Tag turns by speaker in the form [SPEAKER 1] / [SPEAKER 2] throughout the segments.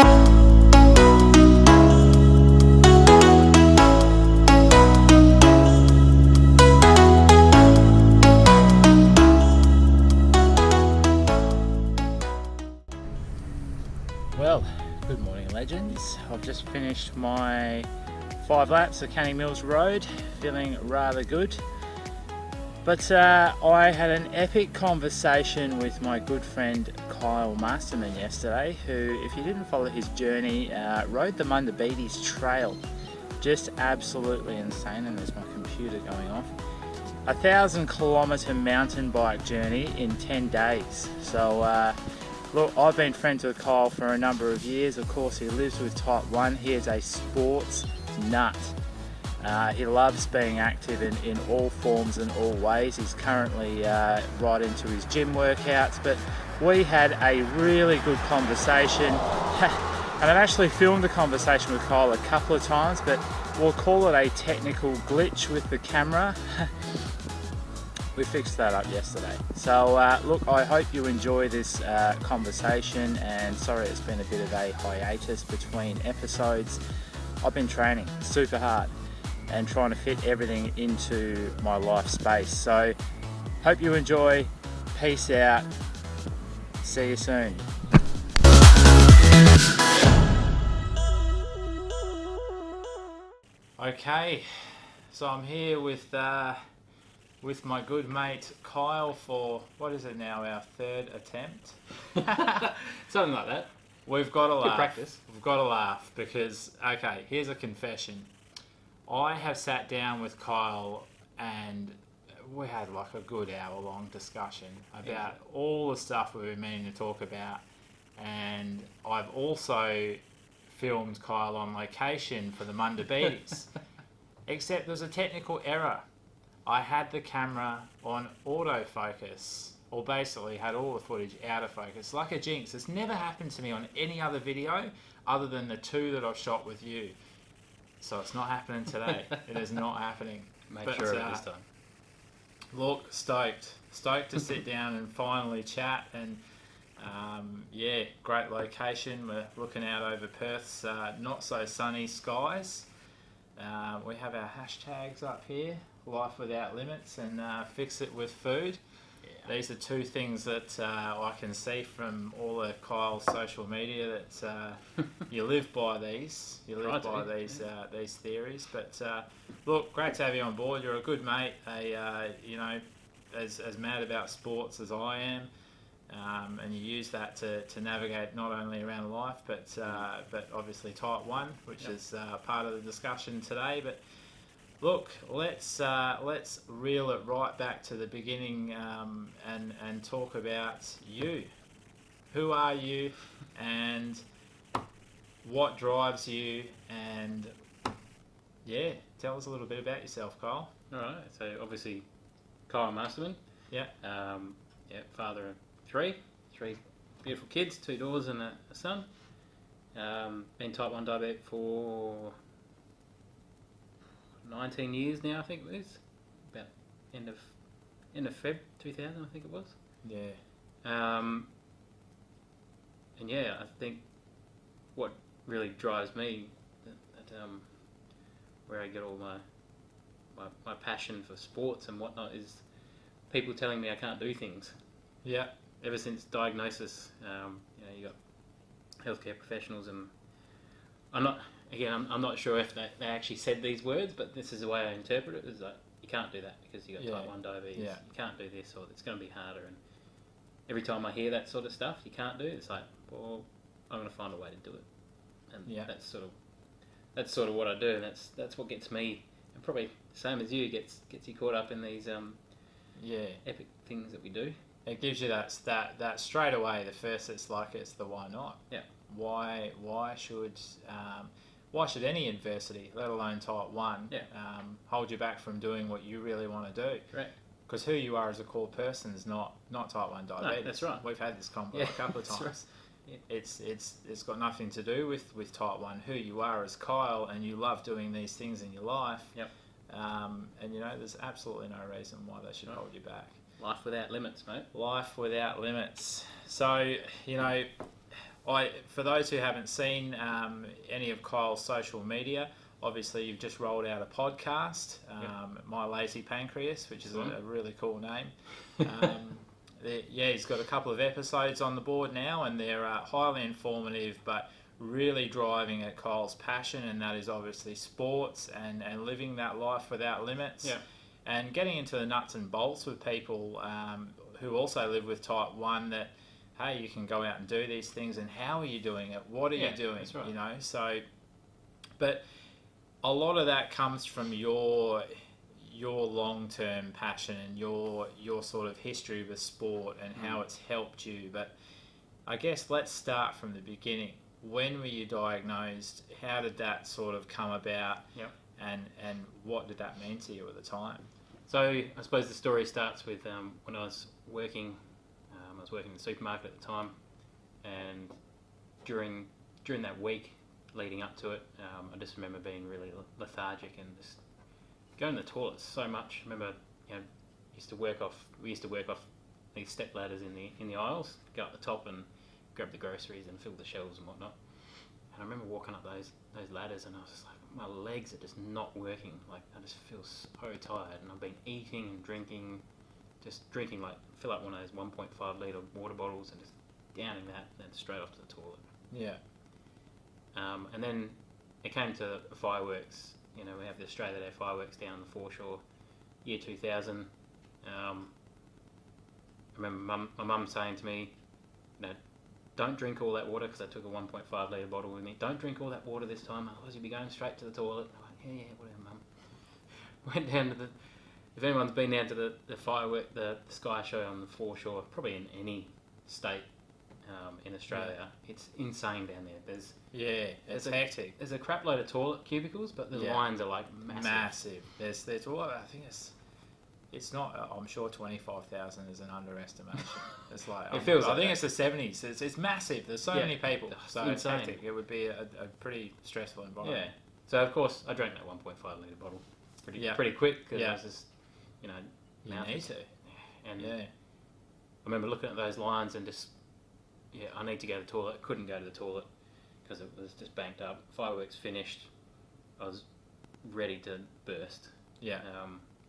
[SPEAKER 1] Well, good morning legends. I've just finished my 5 laps of Canning Mills Road, feeling rather good. But I had an epic conversation with my good friend Kyle Masterman yesterday, who, if you didn't follow his journey, rode the Munda Biddi's trail. Just absolutely insane, and there's my computer going off. 1,000-kilometre mountain bike journey in 10 days. So look, I've been friends with Kyle for a number of years. Of course, he lives with type 1. He is a sports nut. He loves being active in all forms and all ways. He's currently right into his gym workouts, but we had a really good conversation. And I've actually filmed the conversation with Kyle a couple of times, but we'll call it a technical glitch with the camera. We fixed that up yesterday. So look, I hope you enjoy this conversation, and sorry it's been a bit of a hiatus between episodes. I've been training super hard and trying to fit everything into my life space. So hope you enjoy. Peace out. See you soon. Okay, so I'm here with my good mate Kyle for, what is it now, our 3rd attempt?
[SPEAKER 2] Something like that.
[SPEAKER 1] We've got to laugh.
[SPEAKER 2] Good practice.
[SPEAKER 1] We've got to laugh because, okay, here's a confession. I have sat down with Kyle and we had like a good hour-long discussion about all the stuff we were meaning to talk about, and I've also filmed Kyle on location for the Munda Biddi's. Except there's a technical error. I had the camera on autofocus, or basically had all the footage out of focus, like a jinx. It's never happened to me on any other video other than the 2 that I've shot with you. So it's not happening today. It is not happening.
[SPEAKER 2] Make sure of it this time.
[SPEAKER 1] Look, stoked to sit down and finally chat, and yeah, great location. We're looking out over Perth's not so sunny skies. We have our hashtags up here, Life Without Limits and Fix It With Food. Yeah. These are 2 things that I can see from all of Kyle's social media that you live by these. You live by these theories. But look, great to have you on board. You're a good mate. You know, as mad about sports as I am, and you use that to navigate not only around life, but obviously type 1, which is part of the discussion today. But look, let's reel it right back to the beginning, and talk about you. Who are you, and what drives you? And yeah, tell us a little bit about yourself, Kyle.
[SPEAKER 2] All right. So obviously, Kyle Masterman.
[SPEAKER 1] Yeah.
[SPEAKER 2] Father of 3 beautiful kids, 2 daughters and a son. Been type 1 diabetic for 19 years now, I think it is. About end of Feb 2000, I think it was.
[SPEAKER 1] Yeah.
[SPEAKER 2] And yeah, I think what really drives me, that where I get all my passion for sports and whatnot, is people telling me I can't do things.
[SPEAKER 1] Yeah.
[SPEAKER 2] Ever since diagnosis, you got healthcare professionals, and I'm not sure if they actually said these words, but this is the way I interpret it. Is like, you can't do that because you got type 1 diabetes.
[SPEAKER 1] Yeah.
[SPEAKER 2] You can't do this, or it's going to be harder. And every time I hear that sort of stuff, you can't do it, it's like, well, I'm going to find a way to do it. And that's sort of what I do. And that's what gets me, and probably same as you, gets you caught up in these epic things that we do.
[SPEAKER 1] It gives you that straight away. The first, it's the why not?
[SPEAKER 2] Yeah.
[SPEAKER 1] Why should any adversity, let alone type 1, hold you back from doing what you really want to do?
[SPEAKER 2] Right.
[SPEAKER 1] Because who you are as a core person is not type 1 diabetes.
[SPEAKER 2] No, that's right.
[SPEAKER 1] We've had this convo a couple of times. Right. Yeah. It's got nothing to do with type 1. Who you are as Kyle, and you love doing these things in your life.
[SPEAKER 2] Yep.
[SPEAKER 1] And there's absolutely no reason why they should hold you back.
[SPEAKER 2] Life without limits, mate.
[SPEAKER 1] Life without limits. So, For those who haven't seen any of Kyle's social media, obviously you've just rolled out a podcast, My Lazy Pancreas, which is a really cool name. He's got a couple of episodes on the board now, and they're highly informative, but really driving at Kyle's passion, and that is obviously sports and living that life without limits.
[SPEAKER 2] Yeah.
[SPEAKER 1] And getting into the nuts and bolts with people who also live with type 1, that, hey, you can go out and do these things, and how are you doing it? What are you doing?
[SPEAKER 2] That's right.
[SPEAKER 1] You know, so, but a lot of that comes from your long-term passion and your sort of history with sport and how it's helped you. But I guess let's start from the beginning. When were you diagnosed? How did that sort of come about?
[SPEAKER 2] Yep.
[SPEAKER 1] And what did that mean to you at the time?
[SPEAKER 2] So I suppose the story starts with when I was working. I was working in the supermarket at the time, and during that week leading up to it, I just remember being really lethargic and just going to the toilet so much. I remember, we used to work off these step ladders in the aisles, go up the top and grab the groceries and fill the shelves and whatnot. And I remember walking up those ladders, and I was just like, my legs are just not working. Like, I just feel so tired, and I've been eating and drinking, like, fill up one of those 1.5 litre water bottles and just downing that, and then straight off to the toilet.
[SPEAKER 1] Yeah.
[SPEAKER 2] And then it came to fireworks. We have the Australia Day fireworks down the foreshore, year 2000. I remember my mum saying to me, don't drink all that water, because I took a 1.5 litre bottle with me. Don't drink all that water this time, otherwise you'll be going straight to the toilet. I'm like, yeah, whatever, Mum. Went down to if anyone's been down to the firework, the sky show on the foreshore, probably in any state in Australia, it's insane down there.
[SPEAKER 1] It's hectic.
[SPEAKER 2] There's a crap load of toilet cubicles, but the lines are like massive.
[SPEAKER 1] There's I think it's not. I'm sure 25,000 is an underestimation. It's like
[SPEAKER 2] it feels.
[SPEAKER 1] I think it's the 70s. It's massive. There's so many people, so it's
[SPEAKER 2] insane.
[SPEAKER 1] hectic. It would be a pretty stressful environment.
[SPEAKER 2] Yeah. So of course I drank that 1.5 litre bottle pretty quick, because I was just
[SPEAKER 1] you need to.
[SPEAKER 2] And I remember looking at those lines and just I need to go to the toilet. Couldn't go to the toilet because it was just banked up. Fireworks finished. I was ready to burst.
[SPEAKER 1] Yeah.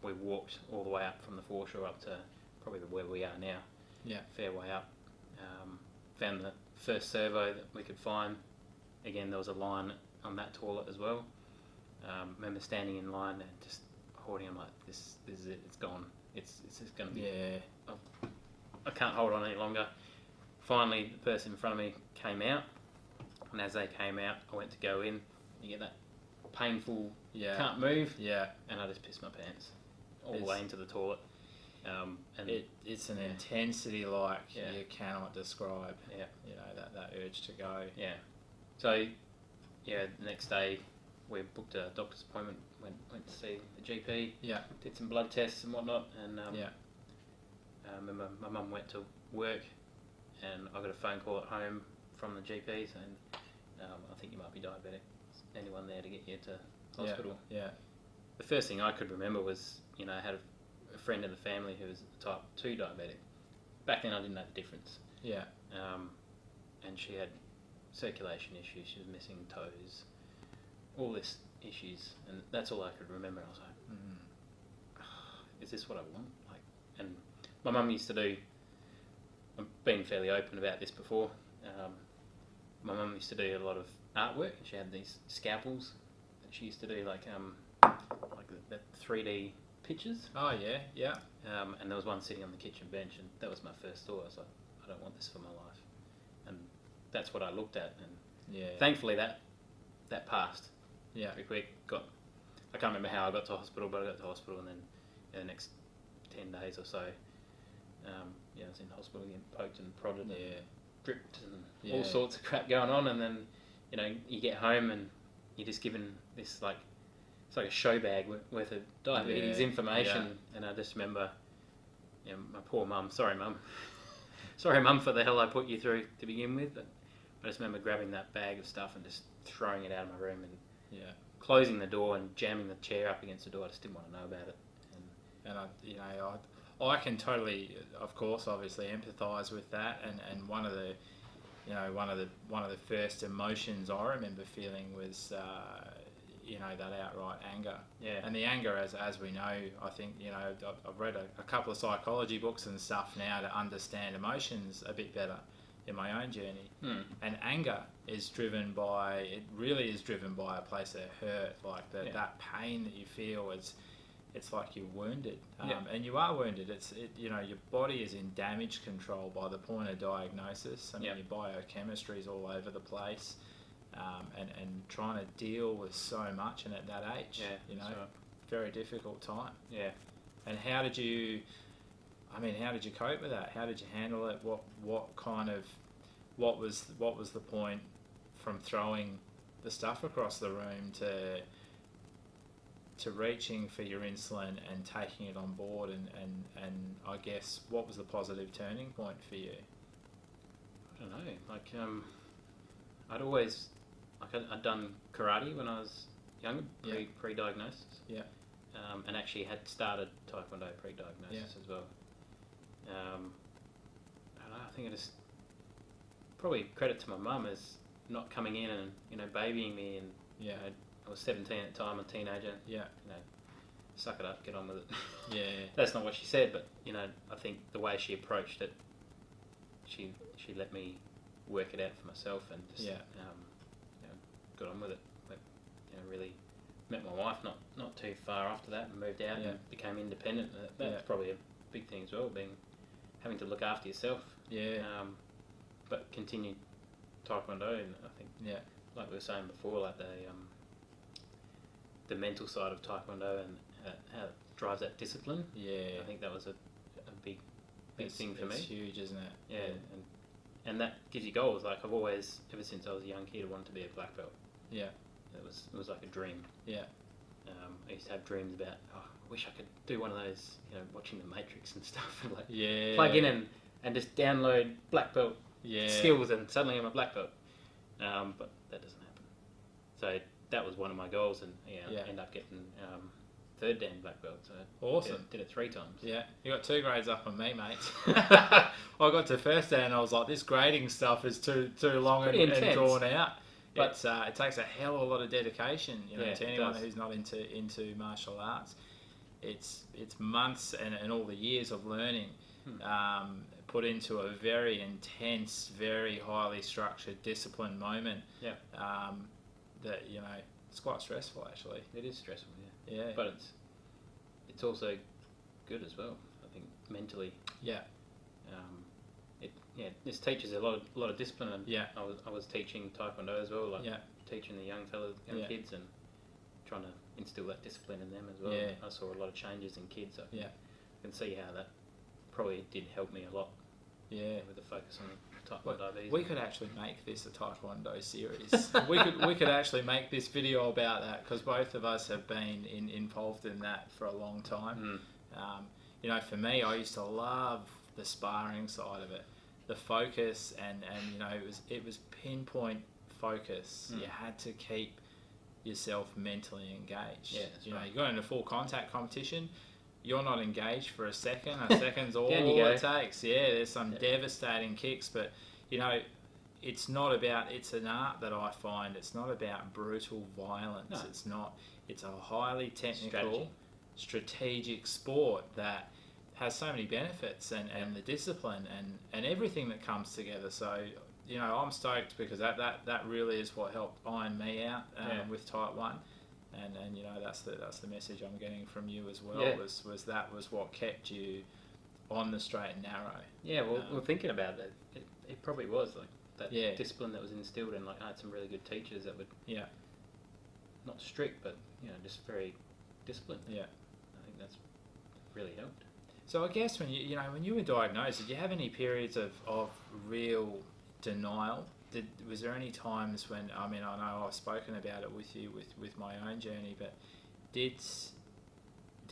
[SPEAKER 2] We walked all the way up from the foreshore up to probably where we are now.
[SPEAKER 1] Yeah.
[SPEAKER 2] Fair way up. Found the first servo that we could find. Again, there was a line on that toilet as well. Remember standing in line and just holding. I'm like, this is it. It's gone. It's just going to be.
[SPEAKER 1] Yeah.
[SPEAKER 2] I can't hold on any longer. Finally, the person in front of me came out, and as they came out, I went to go in. You get that painful, can't move, and I just pissed my pants all the way into the toilet. And
[SPEAKER 1] it's an intensity like you cannot describe. Yeah, that urge to go.
[SPEAKER 2] Yeah. So, the next day we booked a doctor's appointment. Went to see the GP. Yeah. Did some blood tests and whatnot, and I remember my mum went to work, and I got a phone call at home from the GP saying, I think you might be diabetic. Is anyone there to get you to hospital? Yeah. The first thing I could remember was, I had a friend in the family who was type 2 diabetic. Back then I didn't know the difference. Yeah. And she had circulation issues. She was missing toes. All this issues, and that's all I could remember. I was like, is this what I want? And my mum used to do. I've been fairly open about this before. My mum used to do a lot of artwork. She had these scalpels that she used to do, like the 3D pictures.
[SPEAKER 1] Oh yeah.
[SPEAKER 2] And there was one sitting on the kitchen bench, and that was my first thought. I was like, I don't want this for my life, and that's what I looked at. And thankfully that passed. Yeah, pretty quick. I can't remember how I got to hospital, but I got to hospital, and then the next 10 days or so, I was in hospital getting poked and prodded and dripped and all sorts of crap going on, and then you get home and you're just given this it's like a show bag worth of diabetes information, and I just remember my poor mum. Sorry mum for the hell I put you through to begin with, but I just remember grabbing that bag of stuff and just throwing it out of my room and closing the door and jamming the chair up against the door. I just didn't want to know about it.
[SPEAKER 1] And I can totally, of course, obviously empathise with that. And one of the you know, one of the first emotions I remember feeling was, you know, that outright anger.
[SPEAKER 2] Yeah.
[SPEAKER 1] And the anger, as we know, I think, you know, I've read a couple of psychology books and stuff now to understand emotions a bit better in my own journey. And anger is really is driven by a place of hurt, like that pain that you feel. It's like you're wounded, and you are wounded. You know, your body is in damage control by the point of diagnosis. I mean, your biochemistry is all over the place, and trying to deal with so much, and at that age, you know, very difficult time.
[SPEAKER 2] Yeah.
[SPEAKER 1] And how did you cope with that? How did you handle it? What was the point from throwing the stuff across the room to reaching for your insulin and taking it on board, and I guess what was the positive turning point for you?
[SPEAKER 2] I don't know. Like I'd always I'd done karate when I was younger, pre-diagnosis.
[SPEAKER 1] Yeah.
[SPEAKER 2] And actually had started Taekwondo pre-diagnosis as well. I don't know, I think it is probably credit to my mum as not coming in and, you know, babying me, and you know, I was 17 at the time, a teenager. Yeah. You know, suck it up, get on with it.
[SPEAKER 1] Yeah.
[SPEAKER 2] That's not what she said, but you know, I think the way she approached it, she let me work it out for myself, and just you know, got on with it. But you know, really met my wife not too far after that, and moved out and became independent. That's probably a big thing as well, having to look after yourself. Yeah. But continued Taekwondo, and I think like we were saying before, like the mental side of Taekwondo and how it drives that discipline. Yeah. I think that was a big thing for me.
[SPEAKER 1] It's huge, isn't it?
[SPEAKER 2] Yeah. And that gives you goals. Like I've always, ever since I was a young kid, wanted to be a black belt. Yeah. It was like a dream. Yeah. I used to have dreams about, I wish I could do one of those, you know, watching The Matrix and stuff, and like plug in and just download black belt skills, and suddenly I'm a black belt. But that doesn't happen. So that was one of my goals, and I ended up getting third Dan black belt. So
[SPEAKER 1] awesome.
[SPEAKER 2] Did it 3 times.
[SPEAKER 1] Yeah, you got 2 grades up on me, mate. I got to first Dan and I was like, this grading stuff is too long and drawn out. But it takes a hell of a lot of dedication, you know, to anyone who's not into martial arts. It's months and all the years of learning put into a very intense, very highly structured, disciplined moment. Yeah. That, you know, it's quite stressful actually.
[SPEAKER 2] It is stressful, yeah. But it's also good as well, I think, mentally. Yeah. This teaches a lot of discipline, and I was teaching Taekwondo as well, like teaching the young kids and trying to instill that discipline in them as well. Yeah. I saw a lot of changes in kids. I can see how that probably did help me a lot. Yeah, with the focus on type 1 diabetes.
[SPEAKER 1] We could actually make this a Taekwondo series. we could actually make this video about that, because both of us have been involved in that for a long time. You know, for me, I used to love the sparring side of it, the focus, and you know, it was pinpoint focus. You had to keep yourself mentally engaged. Yeah, you know, you got into full contact competition, you're not engaged for a second. A second's all it takes. Yeah, there's some devastating kicks, but you know, it's not about. It's an art that I find. It's not about brutal violence. No. It's not. It's a highly technical, strategic sport that has so many benefits, and the discipline and everything that comes together. So, you know, I'm stoked, because that really is what helped iron me out with Type 1. And you know, that's the message I'm getting from you as well. Yeah. Was what kept you on the straight and narrow. Yeah,
[SPEAKER 2] well, we're thinking about that. It probably was like that discipline that was instilled in. Like I had some really good teachers that would not strict, but you know, just very disciplined. Yeah, I think that's really helped.
[SPEAKER 1] So I guess when you were diagnosed, did you have any periods of real denial? Was there any times when, I mean, I know I've spoken about it with you with my own journey, but did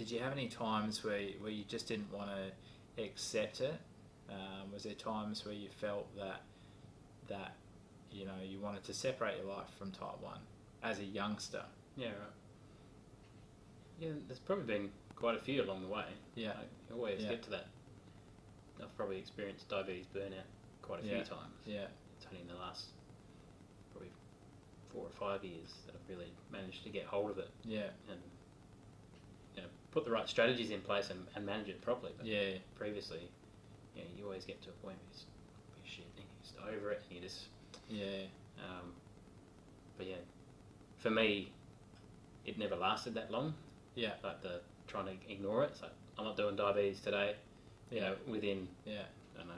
[SPEAKER 1] you have any times where you just didn't want to accept it? Was there times where you felt that you know, you wanted to separate your life from Type 1 as a youngster?
[SPEAKER 2] Yeah, right. Yeah, there's probably been quite a few along the way. Yeah. I always get to that. I've probably experienced diabetes burnout quite a few times. Yeah. It's only in the last probably 4 or 5 years that I've really managed to get hold of it.
[SPEAKER 1] Yeah.
[SPEAKER 2] And put the right strategies in place and manage it properly. But previously, you always get to a point where you're shit, and you're just over it, and you just but yeah, for me, it never lasted that long.
[SPEAKER 1] Yeah.
[SPEAKER 2] Like the trying to ignore it. It's like, I'm not doing diabetes today. You know, within I don't know,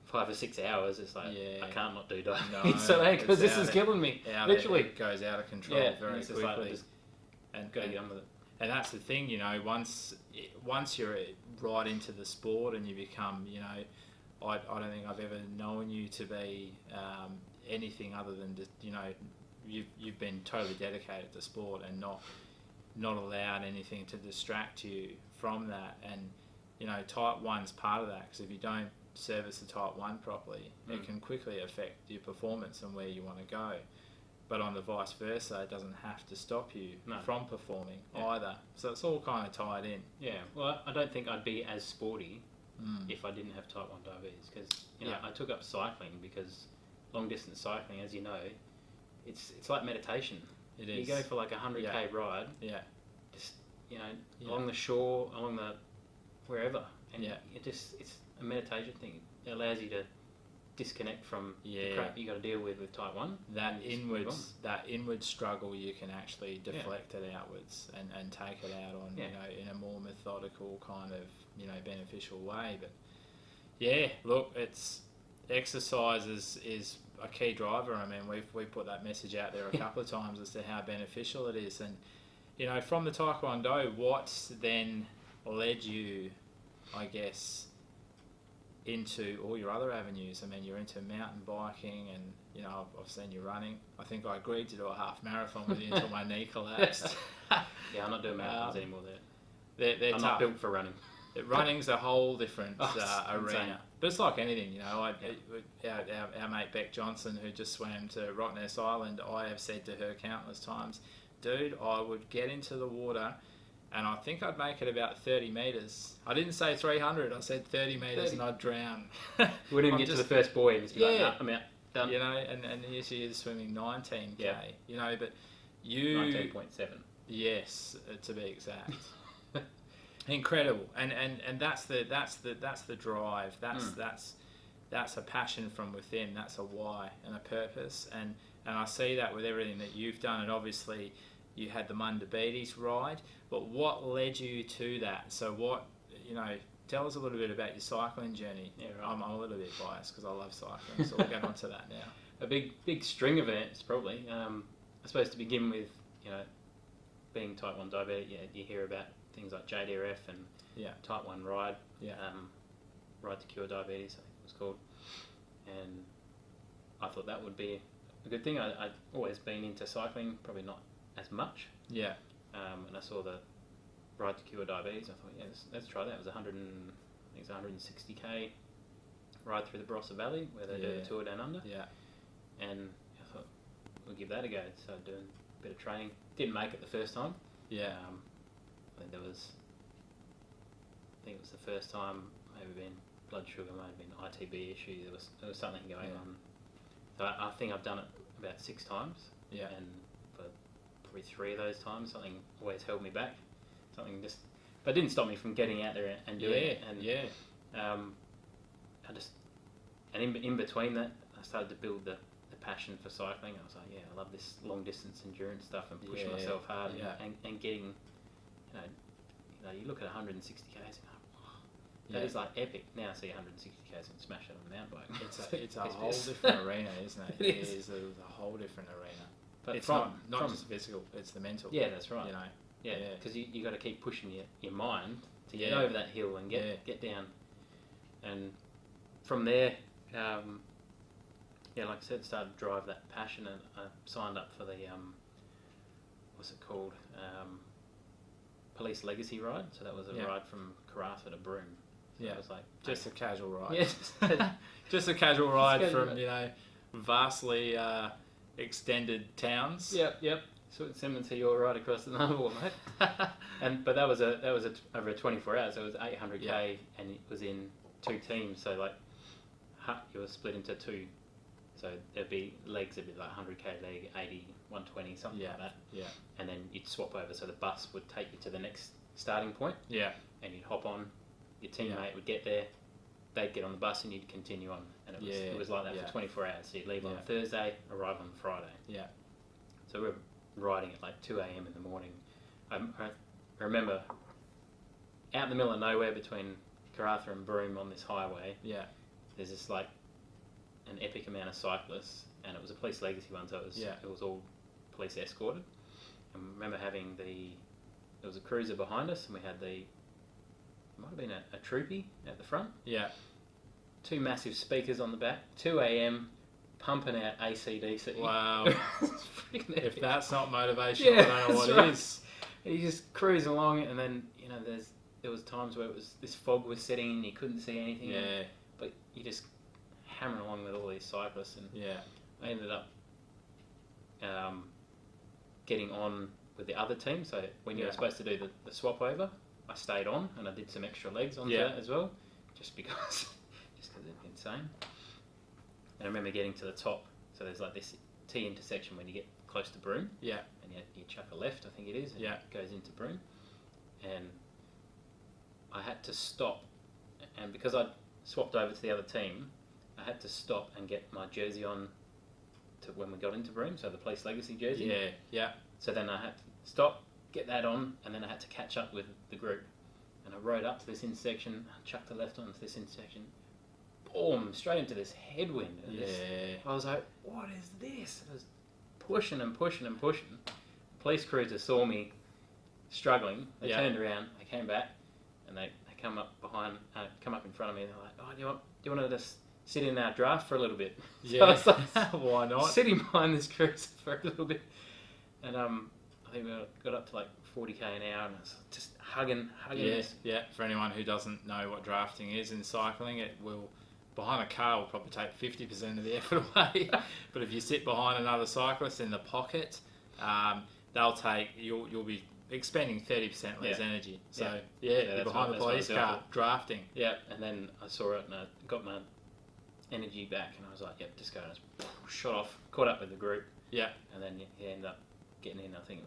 [SPEAKER 2] 5 or 6 hours, it's like I can't not do diabetes today because this is killing me. Literally,
[SPEAKER 1] it goes out of control very quickly.
[SPEAKER 2] Like, and go get on with it.
[SPEAKER 1] And that's the thing, you know. Once you're right into the sport and you become, you know, I don't think I've ever known you to be anything other than just, you know, you've been totally dedicated to sport and not allowed anything to distract you from that. And you know, type 1's part of that, because if you don't service the type 1 properly, it can quickly affect your performance and where you want to go. But on the vice versa, it doesn't have to stop you from performing either. So it's all kind of tied in.
[SPEAKER 2] Yeah, well, I don't think I'd be as sporty if I didn't have type 1 diabetes, because you know I took up cycling because long distance cycling, as you know, it's like meditation. It is. You go for like a 100k ride. Yeah. Just along the shore, along the wherever, and it's a meditation thing. It allows you to disconnect from the crap you got to deal with type 1.
[SPEAKER 1] That inward struggle, you can actually deflect it outwards and take it out on you know, in a more methodical kind of, you know, beneficial way. But look, it's exercise is a key driver. I mean, we've put that message out there a couple of times as to how beneficial it is. And you know, from the Taekwondo, what then led you, I guess, into all your other avenues? I mean, you're into mountain biking, and you know, I've seen you running. I think I agreed to do a half marathon with you until my knee collapsed.
[SPEAKER 2] I'm not doing marathons anymore.
[SPEAKER 1] They're
[SPEAKER 2] I'm
[SPEAKER 1] tough.
[SPEAKER 2] not built for running.
[SPEAKER 1] Running's a whole different arena.
[SPEAKER 2] Insane.
[SPEAKER 1] But it's like anything, you know. Our mate Beck Johnson, who just swam to Rottnest Island, I have said to her countless times, dude, I would get into the water and I think I'd make it about 30 metres. I didn't say 300, I said 30 metres and I'd drown.
[SPEAKER 2] Wouldn't even get to the first buoy and just be like, nah, I'm out, done.
[SPEAKER 1] You know, and here she is swimming 19k, you know, but you...
[SPEAKER 2] 19.7.
[SPEAKER 1] Yes, to be exact. Incredible. And that's the drive. That's a passion from within. That's a why and a purpose. And I see that with everything that you've done. And obviously you had the Munda Biddi's ride, but what led you to that? So what, you know, tell us a little bit about your cycling journey.
[SPEAKER 2] Yeah, right.
[SPEAKER 1] I'm a little bit biased because I love cycling, so we'll get onto that now.
[SPEAKER 2] A big string of events, probably. I suppose to begin with, you know, being type 1 diabetic, you hear about things like JDRF and type 1 ride, Ride to Cure Diabetes, I think it was called. And I thought that would be a good thing. I'd always been into cycling, probably not as much. Yeah. And I saw the Ride to Cure Diabetes. I thought, let's try that. It was 160k ride through the Barossa Valley, where they do the Tour Down Under. Yeah. And I thought, we'll give that a go. Started doing a bit of training. Didn't make it the first time. Yeah. I think it was the first time, maybe been blood sugar, might have been ITB issue. There was something going on. So I think I've done it about 6 times. Yeah. And for probably 3 of those times, something always held me back. But it didn't stop me from getting out there and doing it. And in between that, I started to build the passion for cycling. I was like, I love this long distance endurance stuff and pushing myself hard and getting, you look at 160 k's and that is like epic. Now I see 160 k's and smash it on a mountain bike.
[SPEAKER 1] It's a whole different arena, isn't it? It is a whole different arena. But it's not just physical; it's the mental.
[SPEAKER 2] Yeah, that's right.
[SPEAKER 1] You know,
[SPEAKER 2] because you got to keep pushing your mind to get over that hill and get down. And from there, like I said, started to drive that passion, and I signed up for the what's it called? Police Legacy Ride. So that was a ride from Karratha to Broome. So it was like
[SPEAKER 1] just a casual ride. Just a casual ride from vastly extended towns.
[SPEAKER 2] Yep. So it's similar to your ride across the Narwhal, mate. But that was over 24 hours. So it was 800k, and it was in 2 teams. So like, you were split into 2 So there'd be legs, there'd be like 100k leg, 80, 120, something like that.
[SPEAKER 1] Yeah.
[SPEAKER 2] And then you'd swap over, so the bus would take you to the next starting point.
[SPEAKER 1] Yeah.
[SPEAKER 2] And you'd hop on, your teammate would get there, they'd get on the bus and you'd continue on. And it was like that for 24 hours. So you'd leave on Thursday, arrive on Friday.
[SPEAKER 1] Yeah.
[SPEAKER 2] So we were riding at like 2 a.m. in the morning. I remember out in the middle of nowhere between Karratha and Broome on this highway, there's this like an epic amount of cyclists, and it was a police legacy one, so it was all police escorted. And I remember having there was a cruiser behind us, and we had it might have been a troopy at the front.
[SPEAKER 1] Yeah.
[SPEAKER 2] 2 massive speakers on the back, 2 a.m. pumping out AC/DC.
[SPEAKER 1] Wow. If that's not motivation,
[SPEAKER 2] Yeah,
[SPEAKER 1] I don't know what is.
[SPEAKER 2] And you just cruise along, and then there was times where this fog was setting in, you couldn't see anything.
[SPEAKER 1] Yeah.
[SPEAKER 2] But you just hammer along with all these cyclists, and I ended up getting on with the other team. So when you were supposed to do the swap over, I stayed on and I did some extra legs onto that as well, just because it's insane. And I remember getting to the top, so there's like this T intersection when you get close to Broome. Yeah. And you chuck a left, I think it is, and it goes into Broome. And I had to stop, and because I'd swapped over to the other team, I had to stop and get my jersey on to when we got into Broome, so the police legacy jersey.
[SPEAKER 1] Yeah, yeah.
[SPEAKER 2] So then I had to stop, get that on, and then I had to catch up with the group. And I rode up to this intersection, chucked the left onto this intersection, boom, straight into this headwind. And I was like, what is this? I was pushing and pushing and pushing. The police cruiser saw me struggling. They turned around, they came back, and they come up in front of me, and they're like, oh, do you want to just sit in our draft for a little bit?
[SPEAKER 1] Yeah.
[SPEAKER 2] So I was like,
[SPEAKER 1] why not?
[SPEAKER 2] Sitting behind this cruiser for a little bit. And I think we got up to like 40k an hour, and I was just hugging this.
[SPEAKER 1] Yeah, for anyone who doesn't know what drafting is in cycling, it will, behind a car, will probably take 50% of the effort away. But if you sit behind another cyclist in the pocket, you'll be expending 30% less energy. So you're behind the police car drafting. Yeah, and then I saw it and I got my energy back, and I was like, yep, just go. And I just shot off, caught up with the group. Yeah, and then he ended up getting in. I think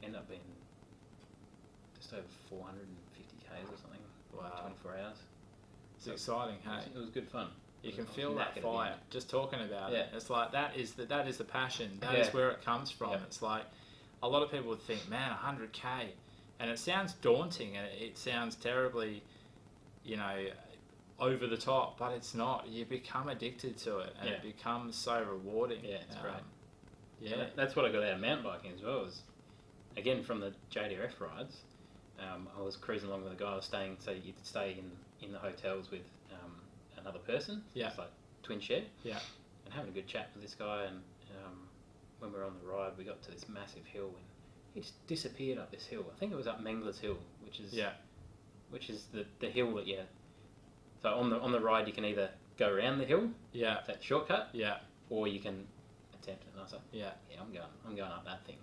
[SPEAKER 1] ended up being just over 450 k's or something. Wow,
[SPEAKER 2] 24 hours.
[SPEAKER 1] It's exciting, hey?
[SPEAKER 2] It was good fun.
[SPEAKER 1] You can feel that fire just talking about it. It's like that is the passion. That is where it comes from. It's like a lot of people would think, man, 100k, and it sounds daunting and it sounds terribly, over the top, but it's not. You become addicted to it, and it becomes so rewarding. Yeah, it's great.
[SPEAKER 2] Yeah, that's what I got out of mountain biking as well. Was again from the JDRF rides. I was cruising along with a guy. I was staying, so you'd stay in the hotels with another person. Yeah, it's like twin shed. Yeah, and having a good chat with this guy. And when we were on the ride, we got to this massive hill, and he just disappeared up this hill. I think it was up Mengler's Hill, which is the hill that So on the ride, you can either go around the hill, that shortcut, or you can attempt it. And I was like, I'm going up that thing,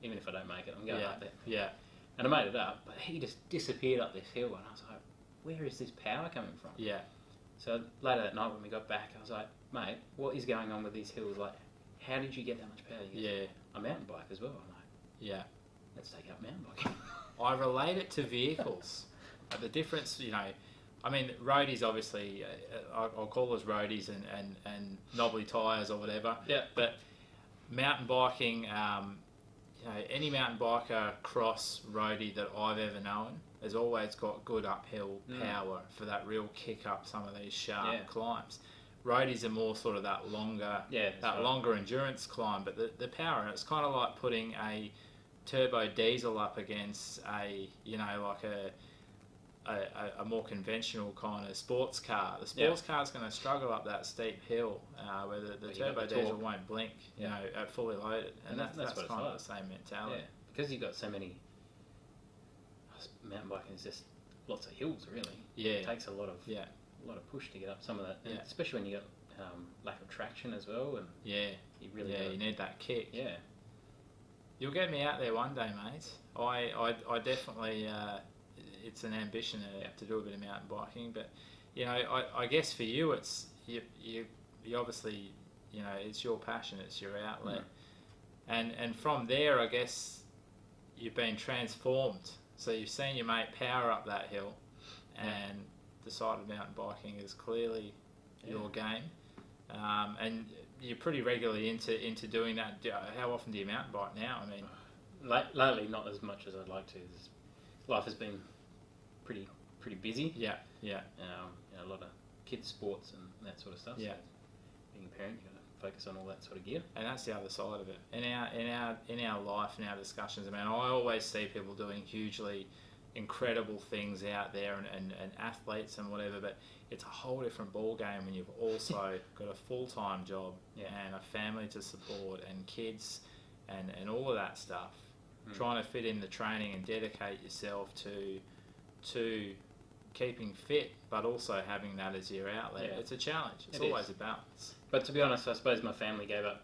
[SPEAKER 2] even if I don't make it, I'm going up there. Yeah, and I made it up, but he just disappeared up this hill, and I was like, where is this power coming from? Yeah. So later that night when we got back, I was like, mate, what is going on with these hills? Like, how did you get that much power? He goes, I mountain bike as well. I'm like, let's take up mountain biking.
[SPEAKER 1] I relate it to vehicles. The difference, I mean, roadies obviously, I'll call us roadies and knobbly tyres or whatever. Yeah. But mountain biking, any mountain biker, cross, roadie that I've ever known has always got good uphill power for that real kick up some of these sharp climbs. Roadies are more sort of that longer, longer endurance climb, but the power, it's kind of like putting a turbo diesel up against a more conventional kind of sports car. The sports car's going to struggle up that steep hill, where the turbo diesel won't blink, at fully loaded, and that's kind of the same mentality. Yeah,
[SPEAKER 2] because you've got so many. Mountain biking is just lots of hills, really. Yeah, it takes a lot of push to get up some of that, and especially when you got lack of traction as well. And you really
[SPEAKER 1] you need that kick. Yeah, you'll get me out there one day, mate. I definitely. It's an ambition to do a bit of mountain biking, but I guess for you, it's you obviously you know, it's your passion, it's your outlet. And from there, I guess, you've been transformed. So you've seen your mate power up that hill and decided mountain biking is clearly your game. And you're pretty regularly into doing that. How often do you mountain bike now? I mean,
[SPEAKER 2] lately not as much as I'd like to. Life has been pretty busy.
[SPEAKER 1] Yeah.
[SPEAKER 2] You know, a lot of kids sports and that sort of stuff.
[SPEAKER 1] Yeah.
[SPEAKER 2] So being a parent, you got to focus on all that sort of gear.
[SPEAKER 1] And that's the other side of it. In our life, in our discussions, I mean, I always see people doing hugely incredible things out there and athletes and whatever, but it's a whole different ball game when you've also got a full-time job and a family to support and kids and all of that stuff. Trying to fit in the training and dedicate yourself to keeping fit, but also having that as your outlet. It's a challenge. It's always a balance.
[SPEAKER 2] But to be honest, I suppose my family gave up,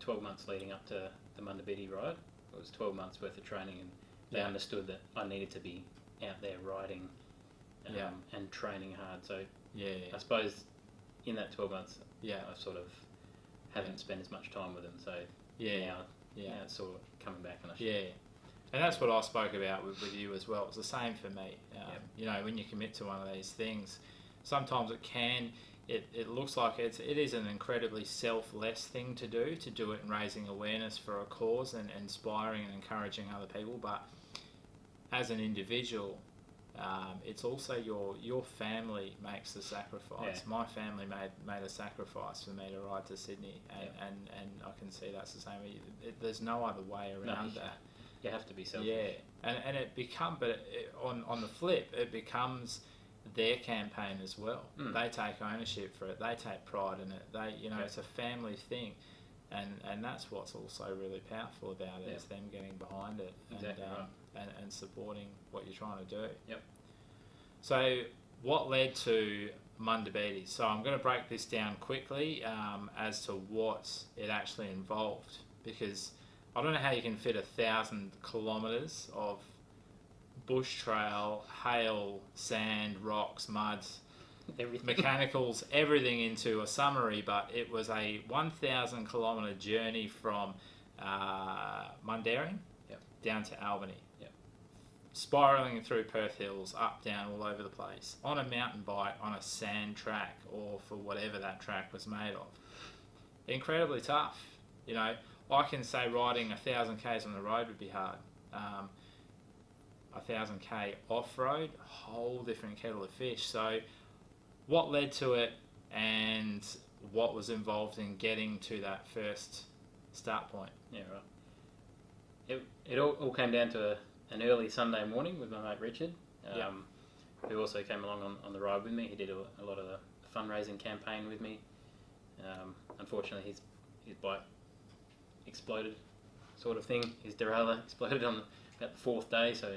[SPEAKER 2] 12 months leading up to the Munda Biddi ride. It was 12 months worth of training, and they understood that I needed to be out there riding and training hard. So I suppose in that 12 months, I sort of haven't spent as much time with them. So now it's sort of coming back.
[SPEAKER 1] And that's what I spoke about with you as well. It's the same for me. You know, when you commit to one of these things, sometimes it looks like it is an incredibly selfless thing to do it and raising awareness for a cause and inspiring and encouraging other people. But as an individual, it's also your family makes the sacrifice. My family made a sacrifice for me to ride to Sydney, and I can see that's the same. There's no other way around that.
[SPEAKER 2] You have to be selfish.
[SPEAKER 1] Yeah, and on the flip, it becomes their campaign as well. They take ownership for it. They take pride in it. It's a family thing, and that's what's also really powerful about it is them getting behind it and supporting what you're trying to do.
[SPEAKER 2] Yep.
[SPEAKER 1] So, what led to Munda Biddi? So I'm going to break this down quickly as to what it actually involved, because I don't know how you can fit 1,000 kilometres of bush trail, hail, sand, rocks, muds, mechanicals, everything into a summary, but it was a 1,000 kilometre journey from Mundaring down to Albany. Spiralling through Perth Hills, up, down, all over the place, on a mountain bike, on a sand track, or for whatever that track was made of. Incredibly tough. You know, I can say riding 1,000 k's on the road would be hard. 1,000 k off-road, a whole different kettle of fish. So what led to it and what was involved in getting to that first start point?
[SPEAKER 2] Yeah, right. It all came down to an early Sunday morning with my mate Richard, who also came along on the ride with me. He did a lot of the fundraising campaign with me. Unfortunately, his bike exploded, sort of thing. His derailleur exploded on about the fourth day, so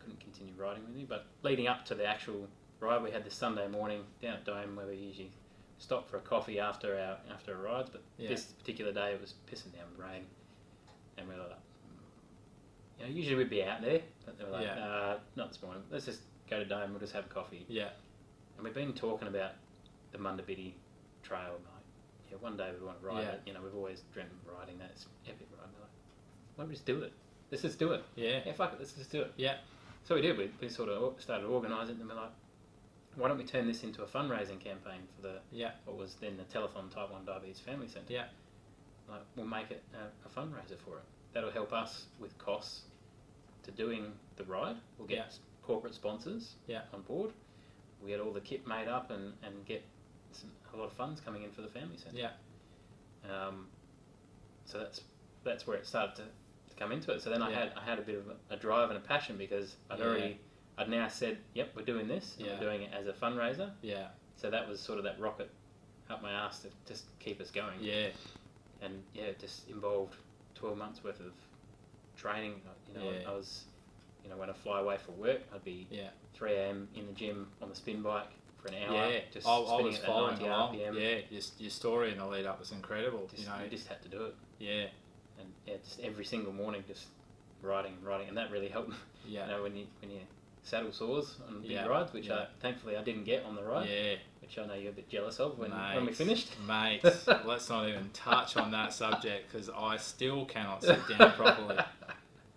[SPEAKER 2] couldn't continue riding with me. But leading up to the actual ride, we had this Sunday morning down at Dome where we usually stop for a coffee after our rides. But this particular day, it was pissing down with rain, and we were like, usually we'd be out there, but they were like, not this morning. Let's just go to Dome. We'll just have a coffee. Yeah. And we've been talking about the Munda Biddi trail. Like, one day we want to ride it. We've always dreamt of riding that. It's epic ride. We're like, why don't we just do it? Let's just do it. Yeah, fuck it. Let's just do it. Yeah. So we did. We sort of started organising it, and we're like, why don't we turn this into a fundraising campaign for what was then the Telethon Type 1 Diabetes Family Centre? Yeah. Like, we'll make it a fundraiser for it. That'll help us with costs to doing the ride. We'll get corporate sponsors on board. We get all the kit made up and get a lot of funds coming in for the family centre. Yeah. So that's where it started to come into it. So then I had a bit of a drive and a passion because I'd now said, yep, we're doing this, and we're doing it as a fundraiser. Yeah. So that was sort of that rocket up my ass to just keep us going. Yeah. And it just involved 12 months worth of training. I was, when I fly away for work, I'd be 3 a.m. in the gym on the spin bike for an hour. Yeah,
[SPEAKER 1] just I was following along. RPM. Yeah, your story in the lead up was incredible.
[SPEAKER 2] You just had to do it.
[SPEAKER 1] Yeah.
[SPEAKER 2] And just every single morning, just riding, and that really helped. Yeah. When you saddle sores on big rides, which thankfully I didn't get on the ride.
[SPEAKER 1] Yeah.
[SPEAKER 2] Which I know you're a bit jealous of when we finished.
[SPEAKER 1] Mate, let's not even touch on that subject because I still cannot sit down properly.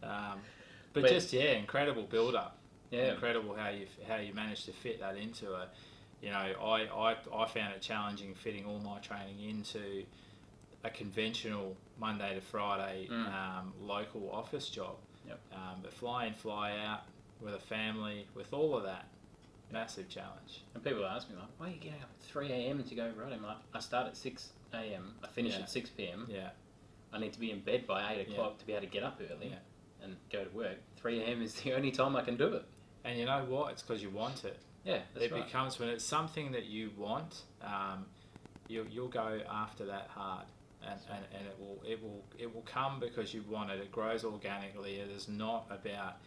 [SPEAKER 1] But just incredible build up. Yeah, incredible how you managed to fit that into a. You know, I found it challenging fitting all my training into a conventional Monday to Friday local office job.
[SPEAKER 2] Yep.
[SPEAKER 1] But fly in, fly out with a family, with all of that. Massive challenge.
[SPEAKER 2] And people ask me, like, why are you getting up at 3 a.m. to go riding? Like, I start at 6 a.m, I finish at 6 p.m.
[SPEAKER 1] Yeah.
[SPEAKER 2] I need to be in bed by 8 o'clock to be able to get up early and go to work. 3 a.m. is the only time I can do it. And
[SPEAKER 1] you know what? It's because you want it.
[SPEAKER 2] Yeah, that's right.
[SPEAKER 1] It becomes, when it's something that you want, you'll go after that hard. And it will come because you want it. It grows organically. It is not about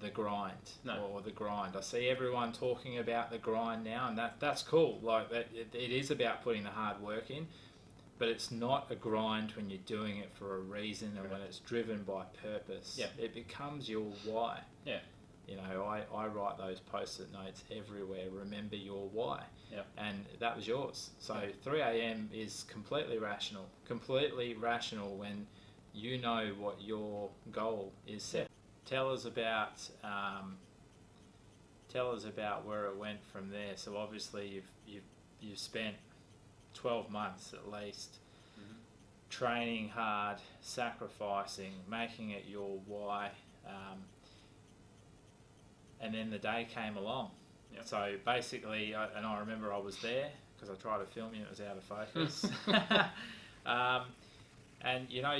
[SPEAKER 1] the grind or the grind. I see everyone talking about the grind now, and that's cool. Like that, it is about putting the hard work in, but it's not a grind when you're doing it for a reason and when it's driven by purpose.
[SPEAKER 2] Yeah.
[SPEAKER 1] It becomes your why.
[SPEAKER 2] Yeah.
[SPEAKER 1] You know, I write those post-it notes everywhere. Remember your why.
[SPEAKER 2] Yeah.
[SPEAKER 1] And that was yours. So 3 a.m. is completely rational when you know what your goal is set. Tell us about where it went from there. So obviously you've spent 12 months at least training hard, sacrificing, making it your why, and then the day came along. Yep. So basically, I remember I was there because I tried to film you, it was out of focus. And you know,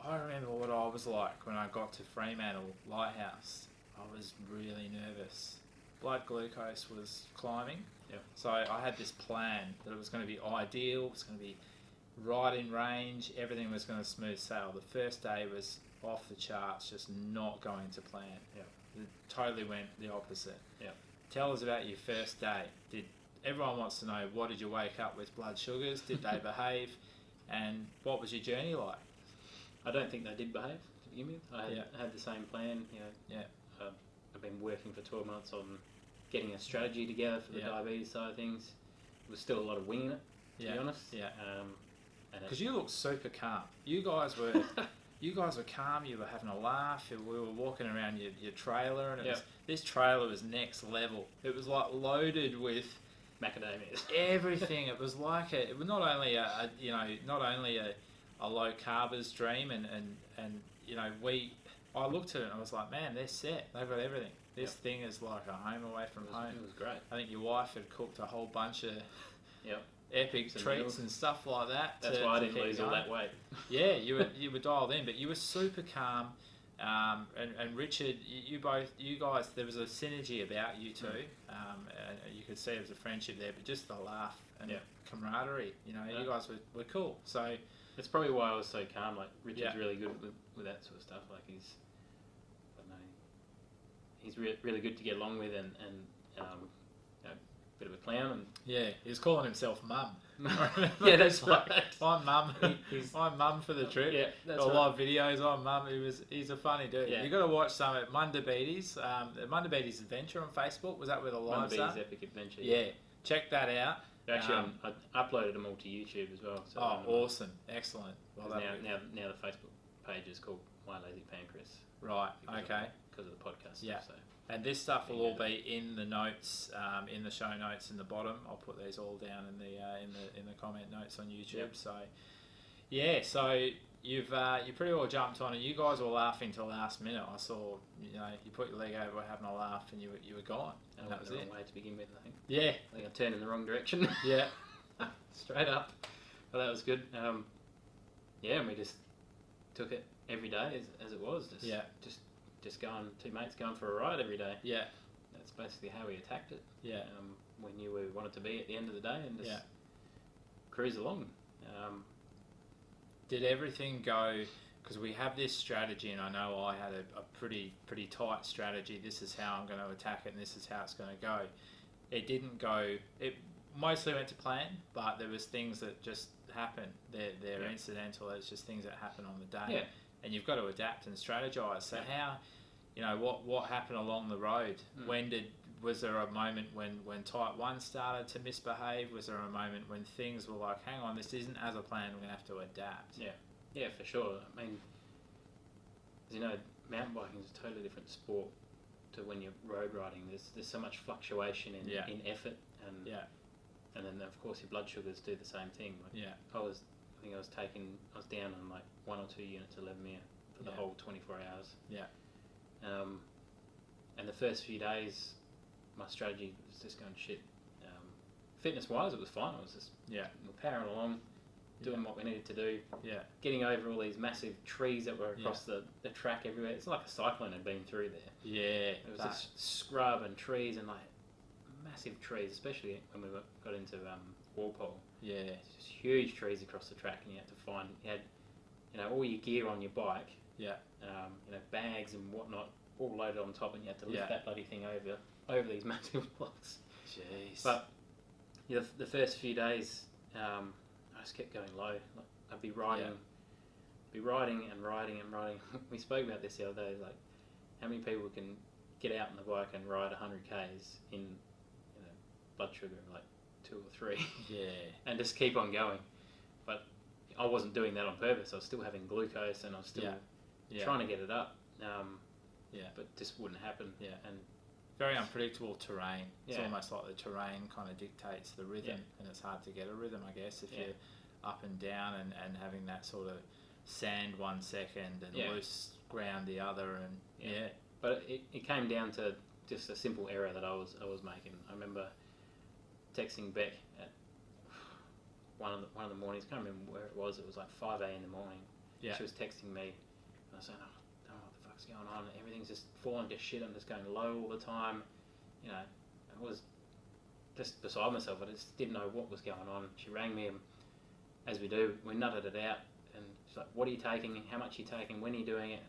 [SPEAKER 1] I remember what I was like when I got to Fremantle Lighthouse. I was really nervous. Blood glucose was climbing.
[SPEAKER 2] Yep.
[SPEAKER 1] So I had this plan that it was going to be ideal, it was going to be right in range, everything was going to smooth sail. The first day was off the charts, just not going to plan.
[SPEAKER 2] Yep.
[SPEAKER 1] It totally went the opposite.
[SPEAKER 2] Yep.
[SPEAKER 1] Tell us about your first day. Everyone wants to know, what did you wake up with? Blood sugars? Did they behave? And what was your journey like?
[SPEAKER 2] I don't think they did behave to begin with. I had the same plan. You know, I've been working for 12 months on getting a strategy together for the diabetes side of things. There was still a lot of winging it, to be honest. Yeah.
[SPEAKER 1] Because you looked super calm. You guys were calm. You were having a laugh. We were walking around your trailer, and this trailer was next level. It was like loaded with
[SPEAKER 2] macadamias.
[SPEAKER 1] Everything. It was like it was not only a low carbers dream, and you know, I looked at it and I was like, man, they're set. They've got everything. This thing is like a home away from home.
[SPEAKER 2] It was great.
[SPEAKER 1] I think your wife had cooked a whole bunch of epic treats and stuff like that.
[SPEAKER 2] That's why I didn't lose all that weight.
[SPEAKER 1] Yeah, you were dialed in, but you were super calm. And Richard, you guys, there was a synergy about you two. And you could see there was a friendship there, but just the laugh and camaraderie. You know, you guys were cool. So
[SPEAKER 2] it's probably why I was so calm. Like Richard's really good with that sort of stuff. Like he's really good to get along with, and you know, bit of a clown. And
[SPEAKER 1] he was calling himself Mum.
[SPEAKER 2] Yeah, that's right.
[SPEAKER 1] I'm Mum. I'm Mum for the trip.
[SPEAKER 2] Yeah, that's
[SPEAKER 1] got a lot of videos. I'm Mum. He's a funny dude. Yeah. You got to watch some at Munda Biddi's. Munda Biddi's Adventure on Facebook. Was that where the lives are?
[SPEAKER 2] Munda Biddi's Epic Adventure.
[SPEAKER 1] Yeah, check that out.
[SPEAKER 2] Actually, I uploaded them all to YouTube as well. So
[SPEAKER 1] awesome, excellent.
[SPEAKER 2] Well, now the Facebook page is called My Lazy Pancreas.
[SPEAKER 1] Right. Okay.
[SPEAKER 2] Because of the podcast.
[SPEAKER 1] Yeah.
[SPEAKER 2] So.
[SPEAKER 1] And this stuff will all be in the notes, in the show notes in the bottom. I'll put these all down in the comment notes on YouTube. Yep. So, so you've you pretty well jumped on, and you guys were laughing till last minute. I saw, you know, you put your leg over, having a laugh, and you were gone. And that was
[SPEAKER 2] the
[SPEAKER 1] it.
[SPEAKER 2] Wrong way to begin with, I think.
[SPEAKER 1] Yeah.
[SPEAKER 2] I think I turned in the wrong direction.
[SPEAKER 1] Yeah.
[SPEAKER 2] Straight up. Well, that was good. And we just took it every day as it was. Just going, two mates going for a ride every day.
[SPEAKER 1] Yeah.
[SPEAKER 2] That's basically how we attacked it.
[SPEAKER 1] Yeah.
[SPEAKER 2] We knew where we wanted to be at the end of the day, and just cruise along.
[SPEAKER 1] Did everything go, because we have this strategy, and I know I had a pretty tight strategy. This is how I'm going to attack it, and this is how it's going to go. It didn't go, it mostly went to plan, but there was things that just happened. They're incidental. It's just things that happen on the day.
[SPEAKER 2] Yeah.
[SPEAKER 1] And you've got to adapt and strategize. So how, what happened along the road? Was there a moment when type 1 started to misbehave? Was there a moment when things were like, hang on, this isn't as a plan, we're going to have to adapt?
[SPEAKER 2] Yeah, for sure. I mean, as you know, mountain biking is a totally different sport to when you're road riding. There's so much fluctuation in effort, and then of course your blood sugars do the same thing. I was down on like 1 or 2 units of Lymphatic for the whole 24 hours. And the first few days, my strategy was just going shit. Fitness wise, it was fine. I was just powering along, doing what we needed to do. Getting over all these massive trees that were across the track everywhere. It's like a cyclone had been through there. It was just scrub and trees and like massive trees, especially when we got into Walpole. Just huge trees across the track, and you had all your gear on your bike. Bags and whatnot all loaded on top, and you had to lift that bloody thing over these massive blocks.
[SPEAKER 1] Jeez.
[SPEAKER 2] But the first few days, I just kept going low. Like, I'd be riding and riding. We spoke about this the other day. Like, how many people can get out on the bike and ride 100 k's in blood sugar like 2 or 3, and just keep on going. But I wasn't doing that on purpose. I was still having glucose, and I was still trying to get it up. But just wouldn't happen. And
[SPEAKER 1] very unpredictable terrain. It's almost like the terrain kind of dictates the rhythm, and it's hard to get a rhythm, I guess, if you're up and down and having that sort of sand 1 second and loose ground the other, and
[SPEAKER 2] But it came down to just a simple error that I was making. I remember texting Beck at one of the mornings. I can't remember where it was. It was like 5 a.m. in the morning. She was texting me, and I was saying, I don't know what the fuck's going on. Everything's just falling to shit. I'm just going low all the time. I was just beside myself. I just didn't know what was going on. She rang me, and as we do, we nutted it out. And she's like, what are you taking? How much are you taking? When are you doing it?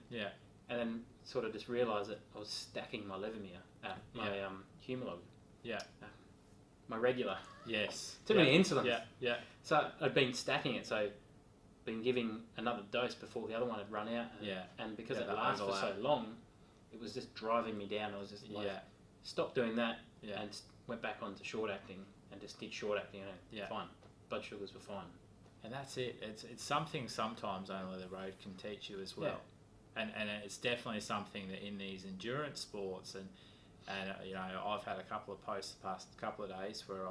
[SPEAKER 2] And then sort of just realised that I was stacking my Levemir, my Humalog. My regular. Too many insulins. So I'd been stacking it, so been giving another dose before the other one had run out. And because it lasts for so long, it was just driving me down. I was just like, stopped doing that and went back onto short acting and just did short acting. Fine. Blood sugars were fine.
[SPEAKER 1] And that's it. It's something sometimes only the road can teach you as well. And it's definitely something that in these endurance sports and I've had a couple of posts the past couple of days where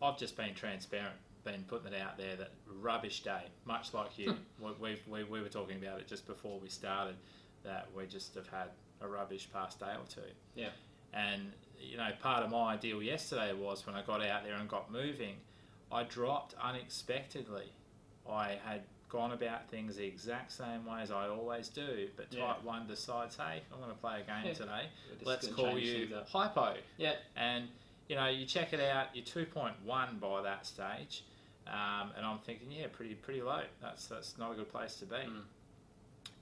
[SPEAKER 1] I've just been transparent, been putting it out there that rubbish day, much like you. we were talking about it just before we started, that we just have had a rubbish past day or two. And part of my ideal yesterday was when I got out there and got moving, I dropped unexpectedly. I had gone about things the exact same way as I always do, but type 1 decides, hey, I'm going to play a game today. Let's call you Hypo. And you check it out, you're 2.1 by that stage, and I'm thinking, pretty low. That's not a good place to be.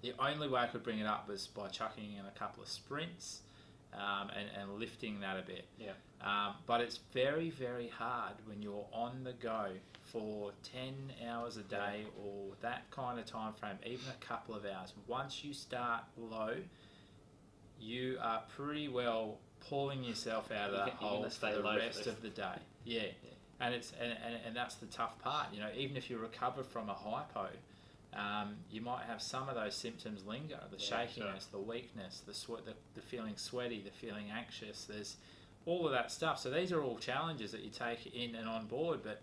[SPEAKER 1] The only way I could bring it up was by chucking in a couple of sprints and lifting that a bit. But it's very, very hard when you're on the go for 10 hours a day or that kind of time frame, even a couple of hours. Once you start low, you are pretty well pulling yourself out of that hole for the rest of the day. And it's and that's the tough part. Even if you recover from a hypo, you might have some of those symptoms linger: the shakiness, the weakness, the feeling sweaty, the feeling anxious. There's all of that stuff. So these are all challenges that you take in and on board. But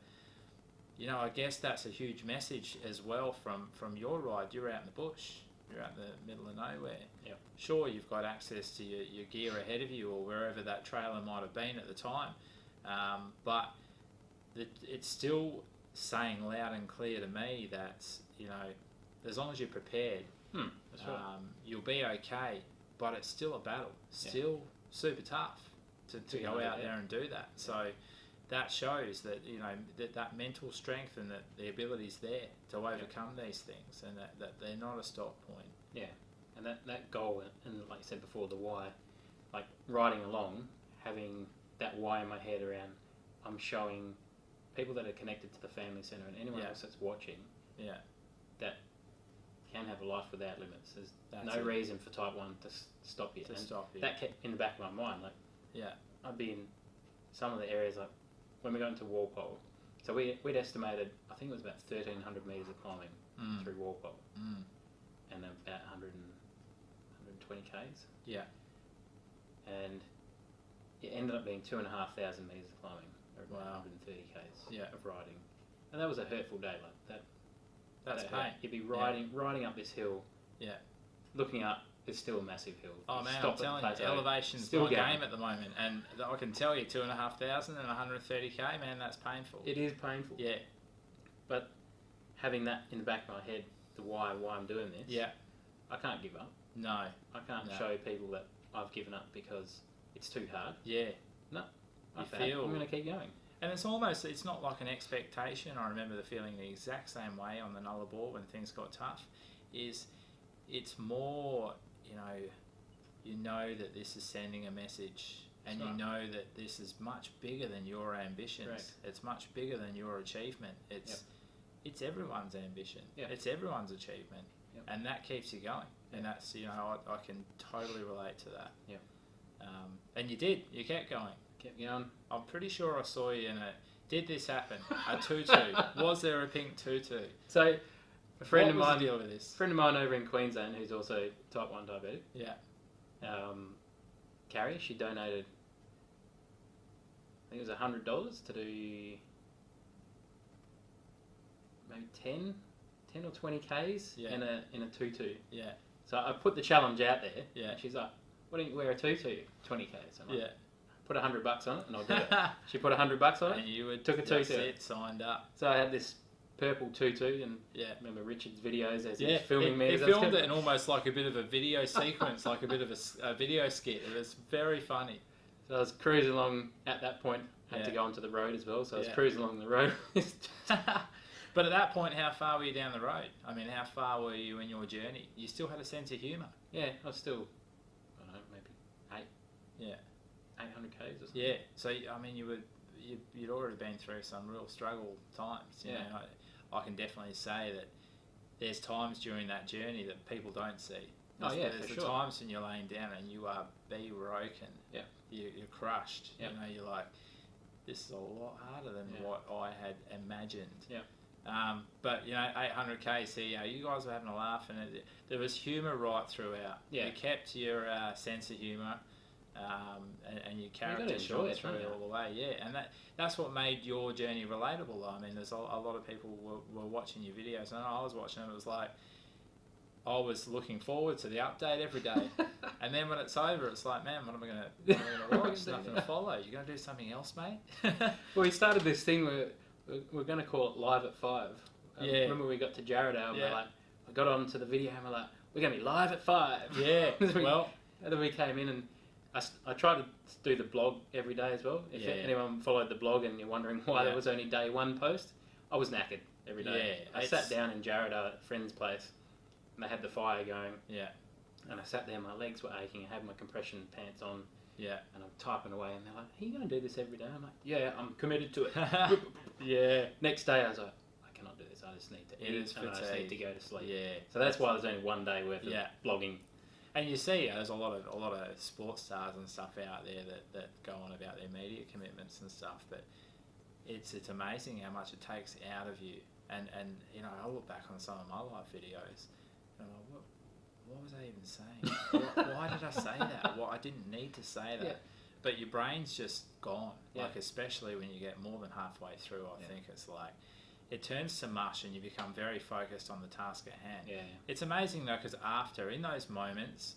[SPEAKER 1] I guess that's a huge message as well from your ride. You're out in the bush. You're out in the middle of nowhere. Sure, you've got access to your gear ahead of you or wherever that trailer might have been at the time. But it's still saying loud and clear to me that, as long as you're prepared,
[SPEAKER 2] that's right.
[SPEAKER 1] You'll be okay. But it's still a battle. Still super tough to go out there and do that. So that shows that that mental strength and that the ability's there to overcome these things, and that they're not a stop point.
[SPEAKER 2] And that goal, and like you said before, the why, like riding along, having that why in my head around, I'm showing people that are connected to the family centre and anyone else that's watching, that can have a life without limits. There's
[SPEAKER 1] That's
[SPEAKER 2] no
[SPEAKER 1] it.
[SPEAKER 2] reason for type 1 to stop you. That kept in the back of my mind. Like,
[SPEAKER 1] Yeah.
[SPEAKER 2] I'd be in some of the areas, like when we got into Walpole. So we'd estimated, I think it was about 1,300 metres of climbing through Walpole, and about 120 k's.
[SPEAKER 1] Yeah.
[SPEAKER 2] And it ended up being 2,500 metres of climbing, or about
[SPEAKER 1] Wow.
[SPEAKER 2] 130 k's
[SPEAKER 1] Yeah.
[SPEAKER 2] of riding, and that was a hurtful day. Like that.
[SPEAKER 1] That's
[SPEAKER 2] that
[SPEAKER 1] pain.
[SPEAKER 2] hurt. You'd be riding up this hill.
[SPEAKER 1] Yeah.
[SPEAKER 2] Looking up, it's still a massive hill.
[SPEAKER 1] Oh
[SPEAKER 2] You
[SPEAKER 1] man,
[SPEAKER 2] stop
[SPEAKER 1] I'm telling
[SPEAKER 2] at the
[SPEAKER 1] you,
[SPEAKER 2] plateau,
[SPEAKER 1] elevation's
[SPEAKER 2] still
[SPEAKER 1] my
[SPEAKER 2] going.
[SPEAKER 1] game at the moment, and I can tell you, 2,500 and 130k, man, that's painful.
[SPEAKER 2] It is painful.
[SPEAKER 1] Yeah.
[SPEAKER 2] But having that in the back of my head, the why I'm doing this.
[SPEAKER 1] Yeah.
[SPEAKER 2] I can't give up.
[SPEAKER 1] No.
[SPEAKER 2] I can't show people that I've given up because it's too hard.
[SPEAKER 1] Yeah.
[SPEAKER 2] No.
[SPEAKER 1] You
[SPEAKER 2] I'm going to keep going.
[SPEAKER 1] And it's not like an expectation. I remember the feeling the exact same way on the Nullarbor when things got tough. It's more, you know that this is sending a message, and you know that this is much bigger than your ambitions.
[SPEAKER 2] Correct.
[SPEAKER 1] It's much bigger than your achievement. It's everyone's ambition.
[SPEAKER 2] Yep.
[SPEAKER 1] It's everyone's achievement, and that keeps you going. And that's I can totally relate to that.
[SPEAKER 2] Yep.
[SPEAKER 1] And you did. You kept going.
[SPEAKER 2] Kept going.
[SPEAKER 1] I'm pretty sure I saw you in a. Did this happen? A tutu? Was there a pink tutu?
[SPEAKER 2] So, a friend
[SPEAKER 1] What
[SPEAKER 2] of
[SPEAKER 1] was
[SPEAKER 2] mine,
[SPEAKER 1] the deal with this?
[SPEAKER 2] friend of mine over in Queensland, who's also type 1 diabetic.
[SPEAKER 1] Yeah.
[SPEAKER 2] Carrie, she donated, I think it was $100 to do maybe 10 or 20 Ks in a tutu.
[SPEAKER 1] Yeah.
[SPEAKER 2] So I put the challenge out there.
[SPEAKER 1] Yeah.
[SPEAKER 2] And she's like, "Why don't you wear a tutu? 20 Ks." I'm like,
[SPEAKER 1] Yeah.
[SPEAKER 2] "Put $100 on it, and I'll do it." She put $100 on it.
[SPEAKER 1] And you
[SPEAKER 2] took a tutu.
[SPEAKER 1] It signed up.
[SPEAKER 2] So I had this purple tutu, and remember Richard's videos as he was filming me.
[SPEAKER 1] He filmed it in almost like a bit of a video sequence, like a bit of a video skit. It was very funny.
[SPEAKER 2] So I was cruising along at that point. Had to go onto the road as well, so I was cruising along the road.
[SPEAKER 1] But at that point, how far were you down the road? I mean, how far were you in your journey? You still had a sense of humour.
[SPEAKER 2] Yeah, I was still, I don't know, maybe 800 Ks or something.
[SPEAKER 1] Yeah, so I mean, you'd already been through some real struggle times. You know, I can definitely say that there's times during that journey that people don't see. There's the times when you're laying down and you are broken. Yeah, you're crushed.
[SPEAKER 2] Yep.
[SPEAKER 1] You know, you're like, this is a lot harder than what I had imagined.
[SPEAKER 2] Yeah.
[SPEAKER 1] But 800 Ks here, you guys were having a laugh, and there was humour right throughout.
[SPEAKER 2] Yeah.
[SPEAKER 1] You kept your sense of humour, and your character shone through it all the way. Yeah, and that's what made your journey relatable. I mean, there's a lot of people were watching your videos, and I was watching them. It was like I was looking forward to the update every day, and then when it's over, it's like, man, what am I going to watch? Nothing to follow. You're going to do something else, mate?
[SPEAKER 2] Well, we started this thing where we're going to call it Live at 5. Remember we got to Jarrahdale and we're like, I got onto the video and we're like, we're going to be live at 5.
[SPEAKER 1] Yeah,
[SPEAKER 2] and then we came in and I tried to do the blog every day as well. If anyone followed the blog and you're wondering why there was only day one post, I was knackered every day. I sat down in Jarrahdale at a friend's place and they had the fire going. Yeah. And I sat there, my legs were aching, I had my compression pants on. Yeah. And I'm typing away and they're like, are you going to do this every day? I'm like, yeah, I'm committed to it. Yeah. Next day I was like, I cannot do this. I just need to eat and I just need to go to sleep. Yeah. So that's why there's only one day worth of blogging. And you see, there's a lot of sports stars and stuff out there that go on about their media commitments and stuff, but it's amazing how much it takes out of you. And I look back on some of my live videos and I'm like, what was I even saying? Why did I say that? I didn't need to say that. Yeah. But your brain's just gone. Yeah. Like, especially when you get more than halfway through, I think it's like, it turns to mush and you become very focused on the task at hand. Yeah. It's amazing though, because after, in those moments,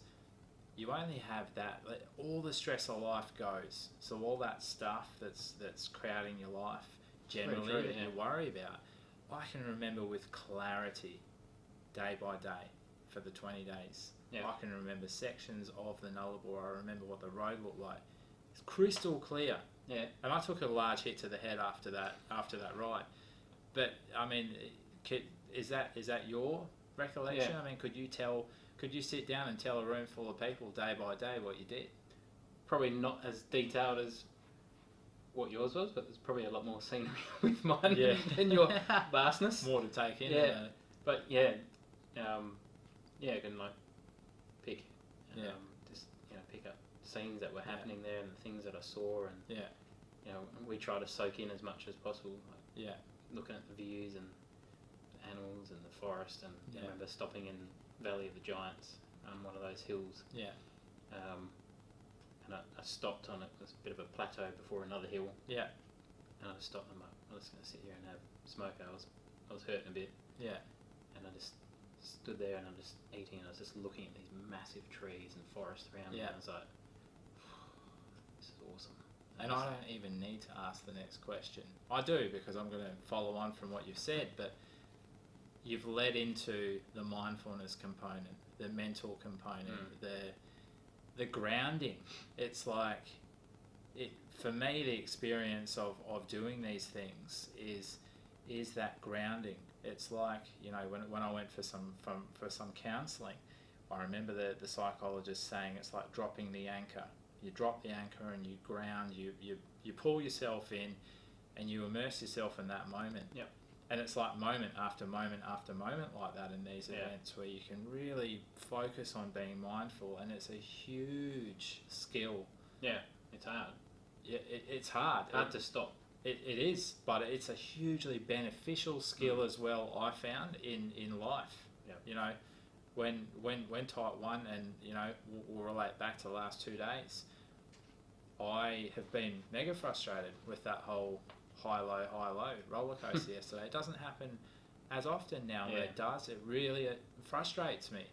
[SPEAKER 2] you only have that, all the stress of life goes. So all that stuff that's crowding your life generally that you worry about, I can remember with clarity, day by day, for the 20 days. Yeah. I can remember sections of the Nullarbor. I remember what the road looked like. It's crystal clear. Yeah. And I took a large hit to the head after that ride. But I mean, is that your recollection? Yeah. I mean, could you sit down and tell a room full of people day by day what you did? Probably not as detailed as what yours was, but there's probably a lot more scenery with mine than your vastness. More to take in. Yeah. But yeah, I can like pick, just pick up scenes that were happening there and the things that I saw, and we try to soak in as much as possible. Like, looking at the views and the animals and the forest, and I remember stopping in Valley of the Giants on one of those hills. And I stopped on it. It was a bit of a plateau before another hill. And I just stopped and I'm like, I'm just going to sit here and have a smoke. I was hurting a bit. And I just stood there and I'm just eating and I was just looking at these massive trees and forest around me. And I was like, this is awesome.
[SPEAKER 1] And I don't even need to ask the next question. I do, because I'm going to follow on from what you've said, but you've led into the mindfulness component, the mental component, the grounding. It's like, for me, the experience of doing these things is that grounding. It's like, when I went for some counselling, I remember the psychologist saying it's like dropping the anchor. You drop the anchor and you ground, you pull yourself in and you immerse yourself in that moment. And it's like moment after moment after moment like that in these events where you can really focus on being mindful, and it's a huge skill.
[SPEAKER 2] It's hard.
[SPEAKER 1] It's hard.
[SPEAKER 2] Hard to stop.
[SPEAKER 1] It is, but it's a hugely beneficial skill as well, I found, in life. When type 1, and we'll relate back to the last 2 days, I have been mega frustrated with that whole high-low roller coaster yesterday. It doesn't happen as often now, but it does. It really frustrates me.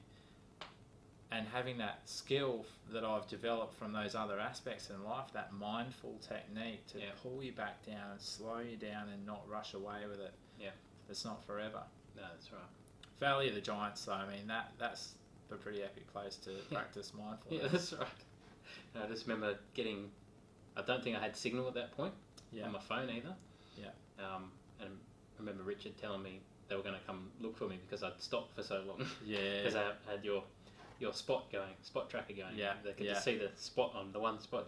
[SPEAKER 1] And having that skill that I've developed from those other aspects in life, that mindful technique to pull you back down and slow you down and not rush away with it. It's not forever.
[SPEAKER 2] No, that's right.
[SPEAKER 1] Valley of the Giants, though, I mean, that's a pretty epic place to practice mindfulness.
[SPEAKER 2] Yeah, that's right. I just remember I don't think I had signal at that point on my phone either. And I remember Richard telling me they were going to come look for me because I'd stopped for so long. Because I had your spot tracker going. They could just see the spot on the one spot.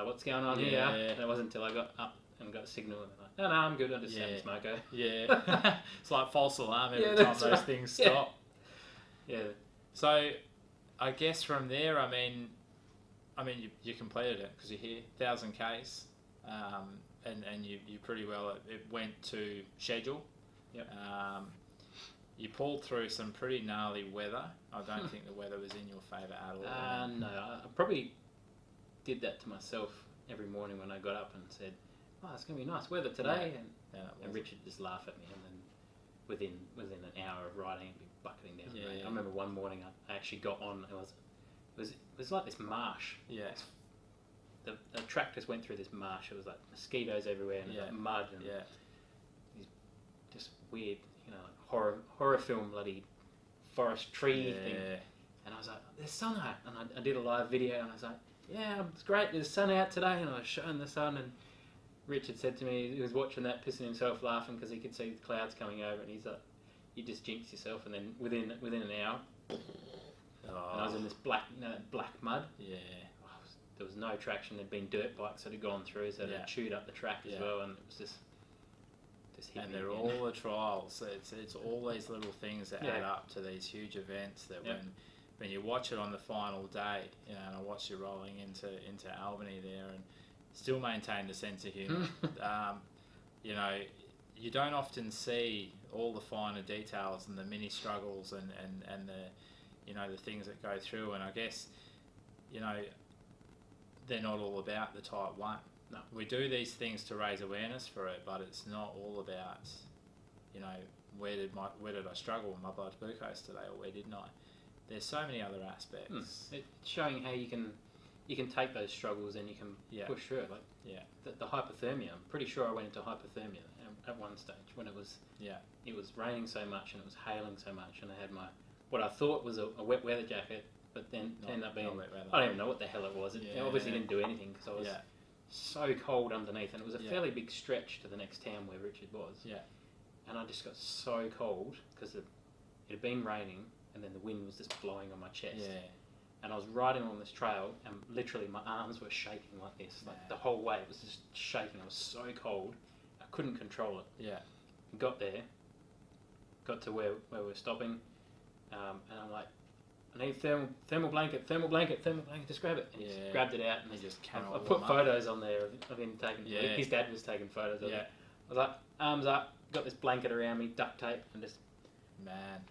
[SPEAKER 2] What's going on here? And it wasn't until I got up and got a signal and like, no, I'm good, I just sound smoko.
[SPEAKER 1] It's like false alarm every time those things stop. So I guess from there, I mean you completed it because you're here, 1,000 Ks, and you pretty well, it went to schedule. You pulled through some pretty gnarly weather. I don't think the weather was in your favour at all.
[SPEAKER 2] No, I probably did that to myself every morning when I got up and said, "Oh, it's going to be nice weather today," and Richard just laughed at me, and then within an hour of riding, it'd be bucketing down rain. I remember one morning I actually got on. It was like this marsh. The track just went through this marsh. It was like mosquitoes everywhere and like mud and these just weird, like horror film bloody forest tree thing. And I was like, "There's sun out," and I did a live video and I was like, "Yeah, it's great. There's sun out today," and I was showing the sun, and Richard said to me, he was watching that, pissing himself laughing because he could see the clouds coming over, and he's like, "You just jinxed yourself." And then within an hour, and I was in this black mud. There was no traction. There'd been dirt bikes that had gone through, so they'd chewed up the track as well, and it was just hit
[SPEAKER 1] and
[SPEAKER 2] me
[SPEAKER 1] they're
[SPEAKER 2] again.
[SPEAKER 1] all the trials. It's all these little things that add up to these huge events that when you watch it on the final day, and I watched you rolling into Albany there, and still maintained a sense of humour. You don't often see all the finer details and the mini struggles and the the things that go through, and I guess they're not all about the type 1. No, we do these things to raise awareness for it, but it's not all about where did I struggle with my blood glucose today, or where didn't I? There's so many other aspects.
[SPEAKER 2] It's showing how you can take those struggles and you can push through it. Like the hypothermia. I'm pretty sure I went into hypothermia at one stage when it was raining so much and it was hailing so much, and I had what I thought was a wet weather jacket, but then ended up being I don't even know what the hell it was. It obviously didn't do anything because I was so cold underneath, and it was a fairly big stretch to the next town where Richard was. And I just got so cold because it had been raining, and then the wind was just blowing on my chest. And I was riding on this trail, and literally my arms were shaking like this, like the whole way. It was just shaking. I was so cold, I couldn't control it. Got there, got to where we're stopping, and I'm like, I need thermal blanket, just grab it. And he just grabbed it out, and
[SPEAKER 1] he just
[SPEAKER 2] I put photos on there of him taking.
[SPEAKER 1] Yeah.
[SPEAKER 2] His dad was taking photos of it. I was like, arms up, got this blanket around me, duct tape, and just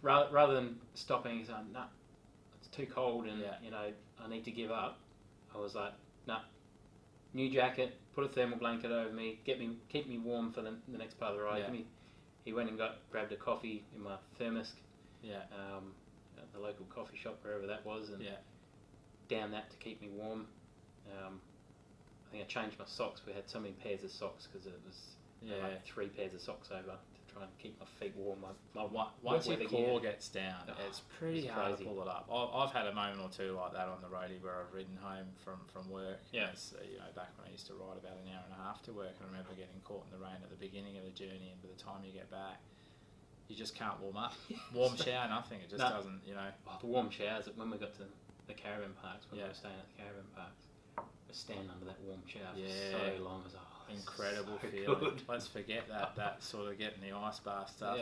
[SPEAKER 2] rather than stopping and saying, nah, it's too cold, and I need to give up. I was like, nah, new jacket, put a thermal blanket over me, keep me warm for the next part of the ride. He went and grabbed a coffee in my thermos. At the local coffee shop, wherever that was, and down that to keep me warm. I think I changed my socks. We had so many pairs of socks because it was like 3 pairs of socks over to try and keep my feet warm.
[SPEAKER 1] Once your core gets down, it's pretty hard
[SPEAKER 2] crazy
[SPEAKER 1] to pull it up. I've had a moment or two like that on the roadie where I've ridden home from work. It's, back when I used to ride about an hour and a half to work, and I remember getting caught in the rain at the beginning of the journey, and by the time you get back, you just can't warm up. Warm shower, nothing. It just doesn't,
[SPEAKER 2] the warm showers, when we got to the caravan parks, when we were staying at the caravan parks, we stand under that warm shower for so long. It was
[SPEAKER 1] incredible
[SPEAKER 2] so
[SPEAKER 1] feeling.
[SPEAKER 2] Good.
[SPEAKER 1] Let's forget that sort of getting the ice bath stuff.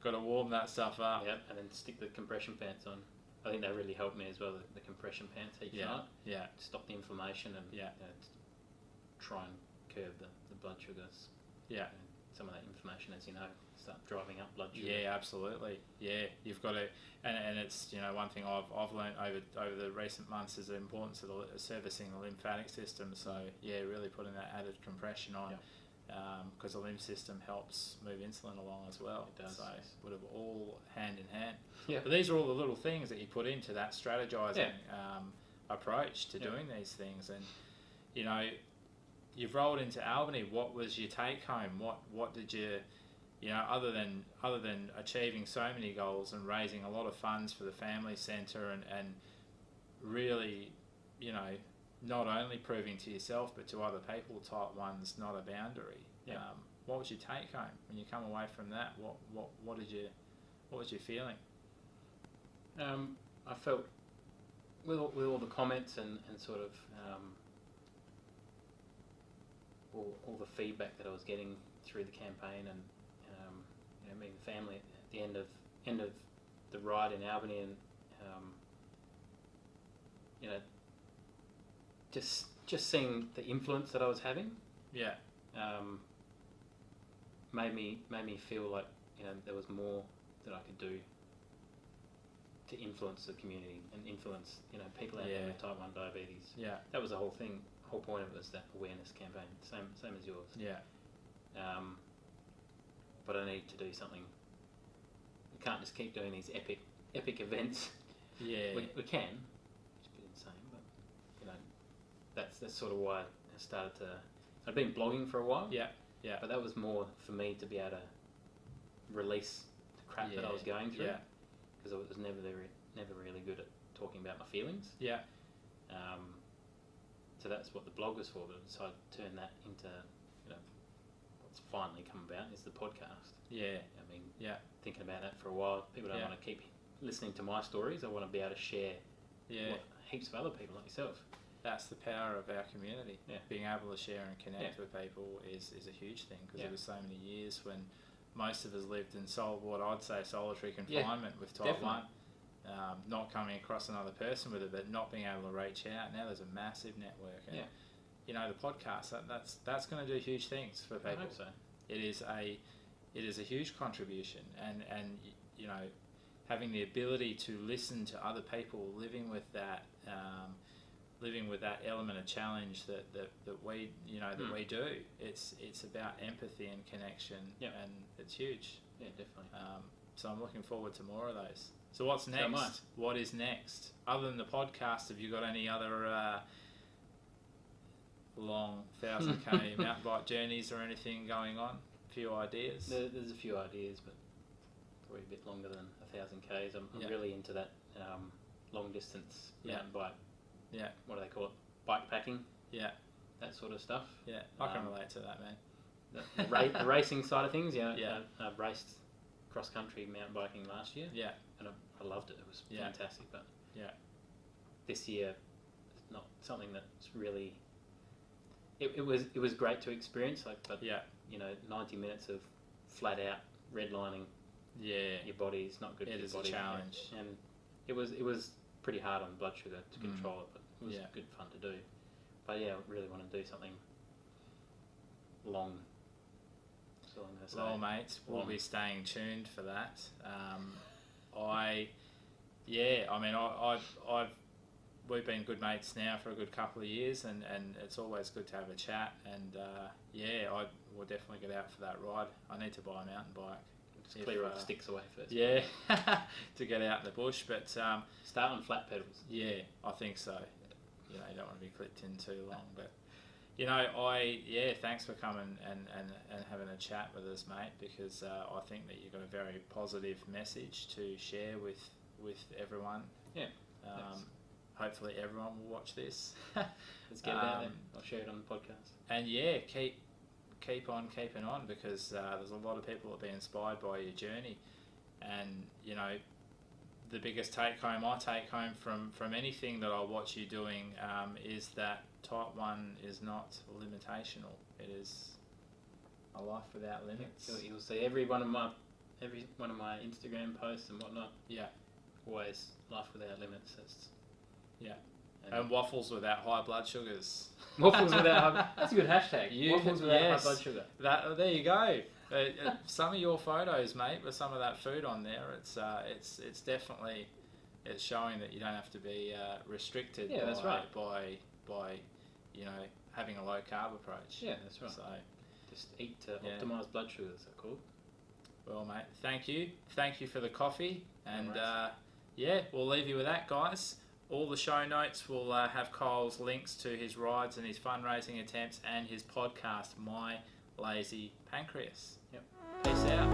[SPEAKER 1] Got to warm that stuff up.
[SPEAKER 2] Yep, and then stick the compression pants on. I think that really helped me as well, the compression pants each night.
[SPEAKER 1] Yeah.
[SPEAKER 2] Stop the inflammation and try and curb the blood sugars.
[SPEAKER 1] Yeah.
[SPEAKER 2] And some of that inflammation, as you know, start driving up blood sugar.
[SPEAKER 1] Yeah, absolutely. Yeah, you've got to, and it's one thing I've learned over the recent months is the importance of servicing the lymphatic system. So really putting that added compression on, because the lymph system helps move insulin along as well.
[SPEAKER 2] It does.
[SPEAKER 1] So would have all hand in hand.
[SPEAKER 2] Yeah.
[SPEAKER 1] But these are all the little things that you put into that strategizing approach to doing these things, and you've rolled into Albany. What was your take home? What did you, other than achieving so many goals and raising a lot of funds for the family centre and really, not only proving to yourself but to other people, type 1's not a boundary. What was your take home when you come away from that? What was your feeling?
[SPEAKER 2] I felt with all the comments and sort of all the feedback that I was getting through the campaign, and meeting the family at the end of the ride in Albany, and just seeing the influence that I was having, made me feel like there was more that I could do to influence the community and influence people out there with type 1 diabetes. That was the whole thing. Whole point of it was that awareness campaign, same as yours. But I need to do something. We can't just keep doing these epic events. We can. It's a bit insane, but that's sort of why I started to. I'd been blogging for a while. But that was more for me to be able to release the crap that I was going through. Because I was never really good at talking about my feelings. So that's what the blog was for, but I decided to turn that into, what's finally come about is the podcast. Thinking about that for a while. People don't want to keep listening to my stories. I want to be able to share what heaps of other people like yourself.
[SPEAKER 1] That's the power of our community. Being able to share and connect with people is a huge thing, because there were so many years when most of us lived in what I'd say solitary confinement with type 1. Not coming across another person with it, but not being able to reach out. Now there's a massive network, and the podcast that's going to do huge things for people.
[SPEAKER 2] I hope so.
[SPEAKER 1] It is a huge contribution, and having the ability to listen to other people living with that element of challenge that we we do. It's about empathy and connection, and it's huge.
[SPEAKER 2] Definitely.
[SPEAKER 1] So I'm looking forward to more of those. So what's next? What is next? Other than the podcast, have you got any other long 1,000k mountain bike journeys or anything going on? A few ideas?
[SPEAKER 2] There's a few ideas, but probably a bit longer than 1,000 k's. I'm really into that long distance mountain bike. What do they call it? Bike packing. That sort of stuff.
[SPEAKER 1] I can relate to that, man.
[SPEAKER 2] The racing side of things. I've raced cross country mountain biking last year. And I loved it. It was fantastic. But this year, it's not something that's really. It was great to experience. 90 minutes of flat out redlining your body is not good for your
[SPEAKER 1] is
[SPEAKER 2] body.
[SPEAKER 1] a challenge.
[SPEAKER 2] And it was pretty hard on blood sugar to control it, but it was good fun to do. But yeah, I really want to do something long. So I'm gonna say.
[SPEAKER 1] Well, mates, we'll be staying tuned for that. We've been good mates now for a good couple of years, and it's always good to have a chat. And I will definitely get out for that ride. I need to buy a mountain bike.
[SPEAKER 2] Just clear all the sticks away first.
[SPEAKER 1] Yeah, to get out in the bush. But
[SPEAKER 2] start on flat pedals.
[SPEAKER 1] Yeah, I think so. You don't want to be clipped in too long, but. Thanks for coming and having a chat with us, mate, because I think that you've got a very positive message to share with everyone.
[SPEAKER 2] Yeah.
[SPEAKER 1] Hopefully everyone will watch this.
[SPEAKER 2] Let's get it out there. I'll share it on the podcast.
[SPEAKER 1] And keep on keeping on, because there's a lot of people that be inspired by your journey. And, the biggest take home from anything that I watch you doing is that type 1 is not limitational. It is a life without limits.
[SPEAKER 2] You'll see every one of my Instagram posts and whatnot.
[SPEAKER 1] Yeah.
[SPEAKER 2] Always life without limits.
[SPEAKER 1] And waffles without high blood sugars.
[SPEAKER 2] Waffles without high... That's a good hashtag. Waffles without high blood sugar.
[SPEAKER 1] There you go. Some of your photos, mate, with some of that food on there, it's definitely showing that you don't have to be restricted by having a low carb approach.
[SPEAKER 2] Yeah, that's right.
[SPEAKER 1] So
[SPEAKER 2] just eat to optimise blood sugar. Is that cool?
[SPEAKER 1] Well, mate, thank you for the coffee, and we'll leave you with that, guys. All the show notes will have Kyle's links to his rides and his fundraising attempts and his podcast, My Lazy Pancreas.
[SPEAKER 2] Yep.
[SPEAKER 1] Peace out.